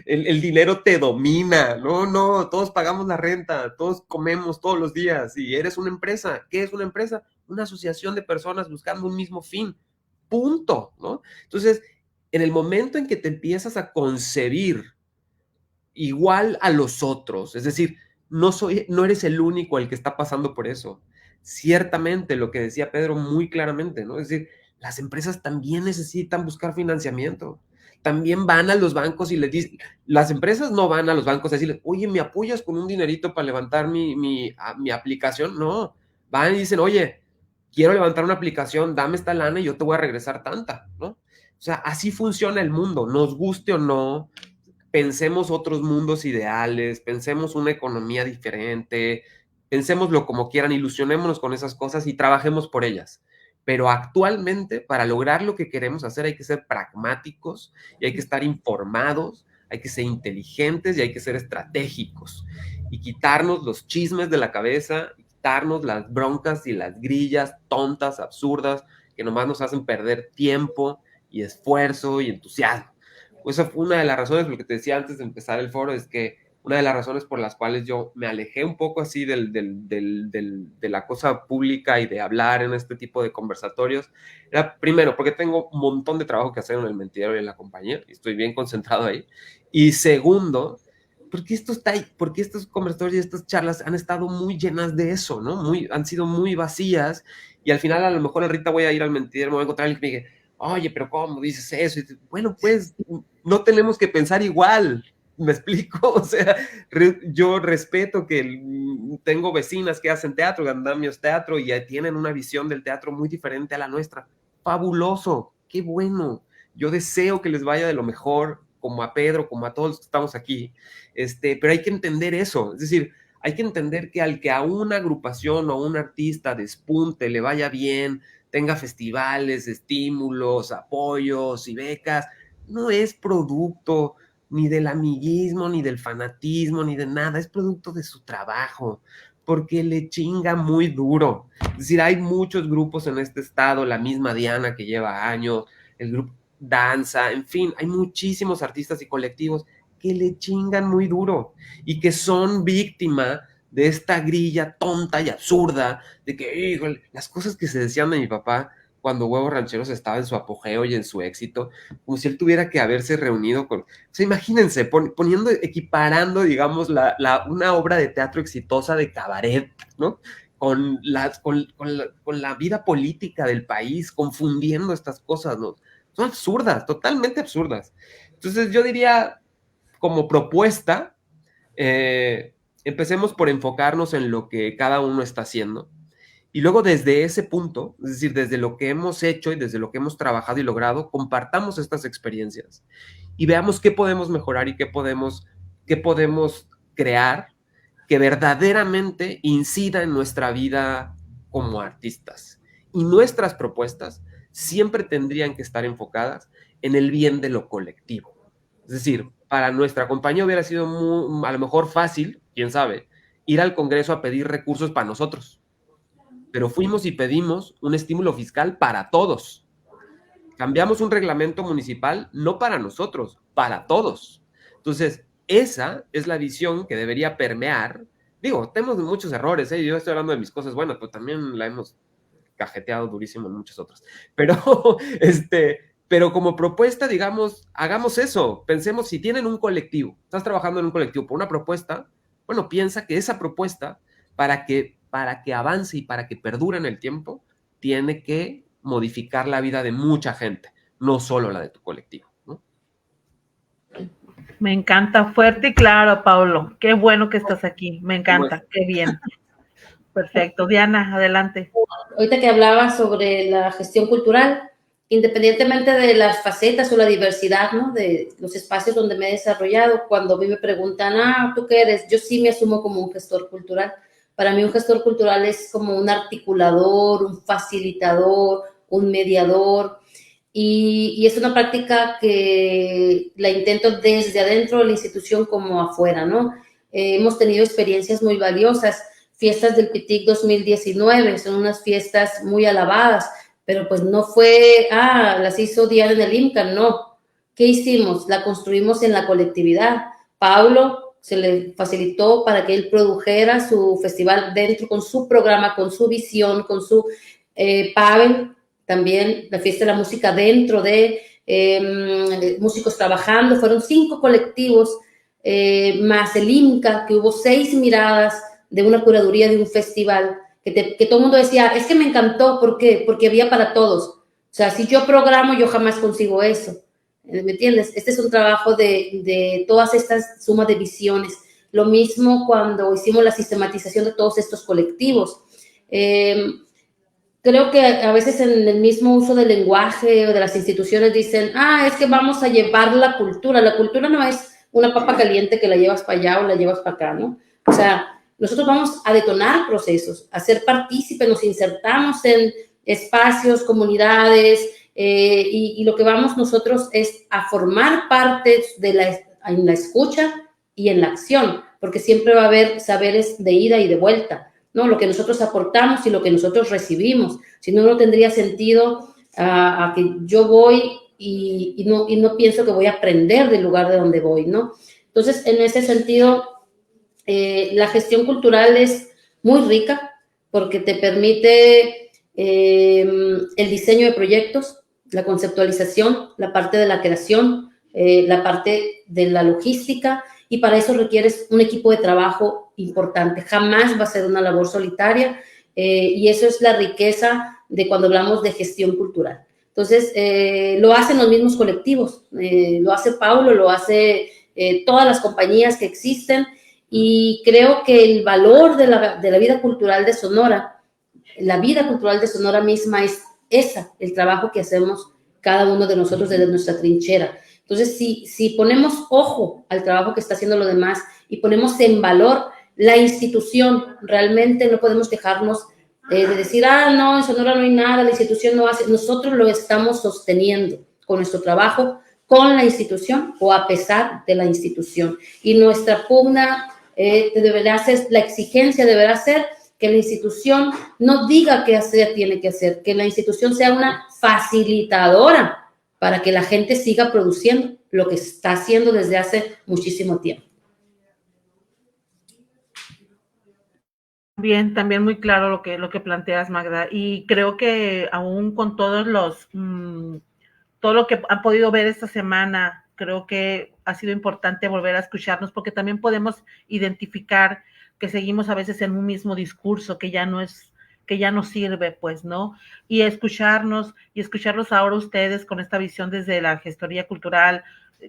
el dinero te domina, no, todos pagamos la renta, todos comemos todos los días y eres una empresa. ¿Qué es una empresa? Una asociación de personas buscando un mismo fin, punto, ¿no? Entonces, en el momento en que te empiezas a concebir igual a los otros, es decir, no eres el único el que está pasando por eso. Ciertamente, lo que decía Pedro muy claramente, ¿no? Es decir, las empresas también necesitan buscar financiamiento. También van a los bancos y les dicen, las empresas no van a los bancos a decirles, oye, ¿me apoyas con un dinerito para levantar mi aplicación? No, van y dicen, oye, quiero levantar una aplicación, dame esta lana y yo te voy a regresar tanta, ¿no? O sea, así funciona el mundo, nos guste o no, pensemos otros mundos ideales, pensemos una economía diferente, pensémoslo como quieran, ilusionémonos con esas cosas y trabajemos por ellas. Pero actualmente, para lograr lo que queremos hacer, hay que ser pragmáticos y hay que estar informados, hay que ser inteligentes y hay que ser estratégicos y quitarnos los chismes de la cabeza, quitarnos las broncas y las grillas tontas, absurdas, que nomás nos hacen perder tiempo y esfuerzo y entusiasmo. Esa fue una de las razones, lo que te decía antes de empezar el foro, es que una de las razones por las cuales yo me alejé un poco así de la cosa pública y de hablar en este tipo de conversatorios, era primero porque tengo un montón de trabajo que hacer en el mentidero y en la compañía, y estoy bien concentrado ahí, y segundo, porque porque estos conversatorios y estas charlas han estado muy llenas de eso, ¿no? Han sido muy vacías, y al final a lo mejor ahorita voy a ir al mentidero, me voy a encontrar alguien que me diga, oye, pero ¿cómo dices eso? Y dices, bueno, pues no tenemos que pensar igual, ¿me explico? O sea, yo respeto que tengo vecinas que hacen teatro, que andamios teatro, y tienen una visión del teatro muy diferente a la nuestra. Fabuloso, qué bueno. Yo deseo que les vaya de lo mejor, como a Pedro, como a todos los que estamos aquí, pero hay que entender eso, es decir, hay que entender que al que a una agrupación o a un artista despunte, le vaya bien, tenga festivales, estímulos, apoyos y becas, no es producto ni del amiguismo, ni del fanatismo, ni de nada, es producto de su trabajo, porque le chinga muy duro. Es decir, hay muchos grupos en este estado, la misma Diana que lleva años, el grupo Danza, en fin, hay muchísimos artistas y colectivos que le chingan muy duro y que son víctima de esta grilla tonta y absurda de que, híjole, las cosas que se decían de mi papá cuando Huevos Rancheros estaba en su apogeo y en su éxito, como si él tuviera que haberse reunido con... O sea, imagínense, equiparando, digamos, una obra de teatro exitosa de cabaret, ¿no? Con la vida política del país, confundiendo estas cosas, ¿no? Son absurdas, totalmente absurdas. Entonces yo diría, como propuesta, empecemos por enfocarnos en lo que cada uno está haciendo. Y luego desde ese punto, es decir, desde lo que hemos hecho y desde lo que hemos trabajado y logrado, compartamos estas experiencias y veamos qué podemos mejorar y qué podemos crear que verdaderamente incida en nuestra vida como artistas. Y nuestras propuestas siempre tendrían que estar enfocadas en el bien de lo colectivo. Es decir, para nuestra compañía hubiera sido a lo mejor fácil, quién sabe, ir al Congreso a pedir recursos para nosotros. Pero fuimos y pedimos un estímulo fiscal para todos. Cambiamos un reglamento municipal no para nosotros, para todos. Entonces, esa es la visión que debería permear. Digo, tenemos muchos errores, ¿eh? Yo estoy hablando de mis cosas buenas, pero también la hemos cajeteado durísimo en muchas otras. Pero como propuesta, digamos, hagamos eso. Pensemos, si tienen un colectivo, estás trabajando en un colectivo por una propuesta, bueno, piensa que esa propuesta, para que avance y para que perdure en el tiempo, tiene que modificar la vida de mucha gente, no solo la de tu colectivo, ¿no? Me encanta, fuerte y claro, Paulo. Qué bueno que estás aquí, me encanta, qué bien. Perfecto. Diana, adelante. Ahorita que hablaba sobre la gestión cultural, independientemente de las facetas o la diversidad, ¿no?, de los espacios donde me he desarrollado, cuando a mí me preguntan, ¿tú qué eres? Yo sí me asumo como un gestor cultural. Para mí un gestor cultural es como un articulador, un facilitador, un mediador, y es una práctica que la intento desde adentro de la institución como afuera, ¿no? Hemos tenido experiencias muy valiosas. Fiestas del PITIC 2019 son unas fiestas muy alabadas, pero pues no fue, las hizo Diana en el IMCA, no. ¿Qué hicimos? La construimos en la colectividad. Paulo se le facilitó para que él produjera su festival dentro, con su programa, con su visión, con su Pavel, también la fiesta de la música dentro de músicos trabajando. Fueron 5 colectivos, más el IMCA, que hubo 6 miradas de una curaduría de un festival, que todo el mundo decía, es que me encantó, ¿por qué? Porque había para todos. O sea, si yo programo, yo jamás consigo eso. ¿Me entiendes? Este es un trabajo de todas estas sumas de visiones. Lo mismo cuando hicimos la sistematización de todos estos colectivos. Creo que a veces en el mismo uso del lenguaje o de las instituciones dicen, es que vamos a llevar la cultura. La cultura no es una papa caliente que la llevas para allá o la llevas para acá, ¿no? O sea, nosotros vamos a detonar procesos, a ser partícipes, nos insertamos en espacios, comunidades, y lo que vamos nosotros es a formar parte en la escucha y en la acción, porque siempre va a haber saberes de ida y de vuelta, ¿no? Lo que nosotros aportamos y lo que nosotros recibimos. Si no, no tendría sentido a que yo voy y no pienso que voy a aprender del lugar de donde voy, ¿no? Entonces, en ese sentido, la gestión cultural es muy rica porque te permite el diseño de proyectos, la conceptualización, la parte de la creación, la parte de la logística, y para eso requieres un equipo de trabajo importante. Jamás va a ser una labor solitaria, y eso es la riqueza de cuando hablamos de gestión cultural. Entonces, lo hacen los mismos colectivos, lo hace Paulo, lo hace todas las compañías que existen, y creo que el valor de la vida cultural de Sonora, la vida cultural de Sonora misma es el trabajo que hacemos cada uno de nosotros desde nuestra trinchera. Entonces, si ponemos ojo al trabajo que está haciendo lo demás y ponemos en valor la institución, realmente no podemos dejarnos de decir, no, en Sonora no hay nada, la institución no hace. Nosotros lo estamos sosteniendo con nuestro trabajo, con la institución o a pesar de la institución. Y nuestra pugna deberá ser, la exigencia deberá ser que la institución no diga qué hacer, tiene que hacer, que la institución sea una facilitadora para que la gente siga produciendo lo que está haciendo desde hace muchísimo tiempo. Bien, también muy claro lo que planteas, Magda, y creo que aún con todos todo lo que han podido ver esta semana, creo que ha sido importante volver a escucharnos, porque también podemos identificar que seguimos a veces en un mismo discurso que ya no sirve, pues, ¿no? Y escucharlos ahora ustedes con esta visión desde la gestoría cultural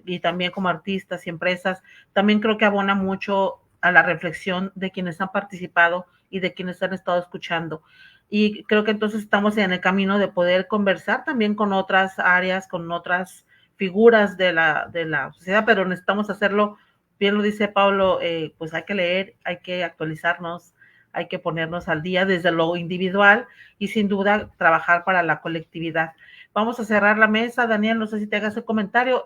y también como artistas y empresas, también creo que abona mucho a la reflexión de quienes han participado y de quienes han estado escuchando. Y creo que entonces estamos en el camino de poder conversar también con otras áreas, con otras figuras de la sociedad, pero necesitamos hacerlo, bien lo dice Pablo, pues hay que leer, hay que actualizarnos, hay que ponernos al día desde lo individual y sin duda trabajar para la colectividad. Vamos a cerrar la mesa. Daniel, no sé si te hagas el comentario.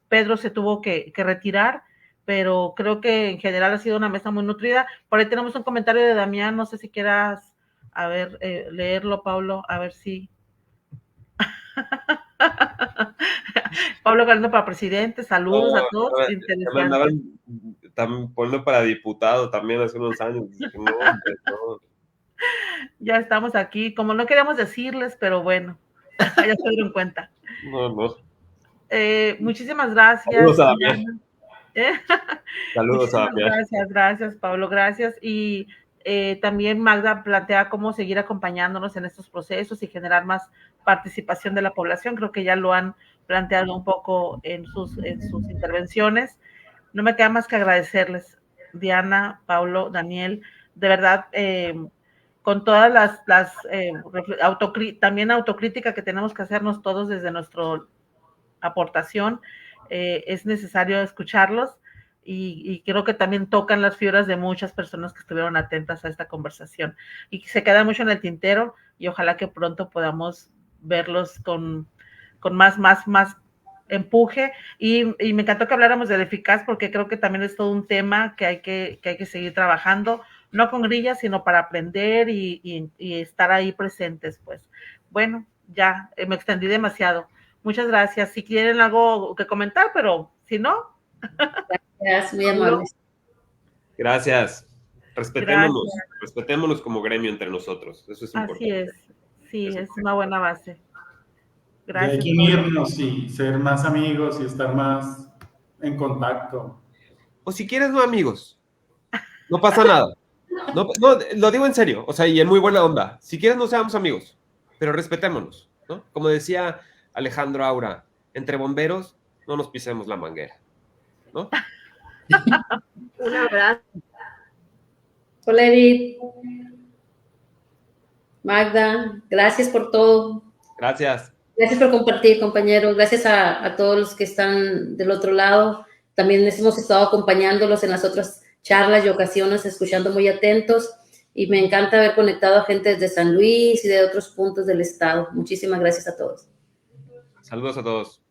Pedro se tuvo que retirar, pero creo que en general ha sido una mesa muy nutrida. Por ahí tenemos un comentario de Damián, no sé si quieras, a ver, leerlo, Pablo, a ver si... Pablo Galindo para presidente, saludos a todos. Me andaban poniendo para diputado también hace unos años. No. Ya estamos aquí, como no queríamos decirles, pero bueno, ya se dieron cuenta. No. Muchísimas gracias. Saludos a Damián. Saludos a Damián. Gracias, Pablo, gracias. Y también Magda plantea cómo seguir acompañándonos en estos procesos y generar más participación de la población. Creo que ya lo han planteado un poco en sus intervenciones. No me queda más que agradecerles, Diana, Pablo, Daniel, de verdad, con todas las también autocrítica que tenemos que hacernos todos desde nuestra aportación, es necesario escucharlos y creo que también tocan las fibras de muchas personas que estuvieron atentas a esta conversación y que se queda mucho en el tintero y ojalá que pronto podamos verlos con más empuje y me encantó que habláramos del eficaz porque creo que también es todo un tema que hay que seguir trabajando, no con grillas, sino para aprender y estar ahí presentes, pues, bueno, ya me extendí demasiado. Muchas gracias. Si quieren algo que comentar, pero si no. Gracias, muy amables. Gracias. Respetémonos como gremio entre nosotros. Eso es importante. Así es. Sí, es una buena base. Gracias. Hay que unirnos y ser más amigos y estar más en contacto. O si quieres, no amigos. No pasa nada. No, lo digo en serio, o sea, y en muy buena onda. Si quieres, no seamos amigos, pero respetémonos, ¿no? Como decía Alejandro Aura, entre bomberos no nos pisemos la manguera, ¿no? Un abrazo. Hola, Edith. Magda, gracias por todo. Gracias. Gracias por compartir, compañeros. Gracias a todos los que están del otro lado. También hemos estado acompañándolos en las otras charlas y ocasiones, escuchando muy atentos. Y me encanta haber conectado a gente desde San Luis y de otros puntos del estado. Muchísimas gracias a todos. Saludos a todos.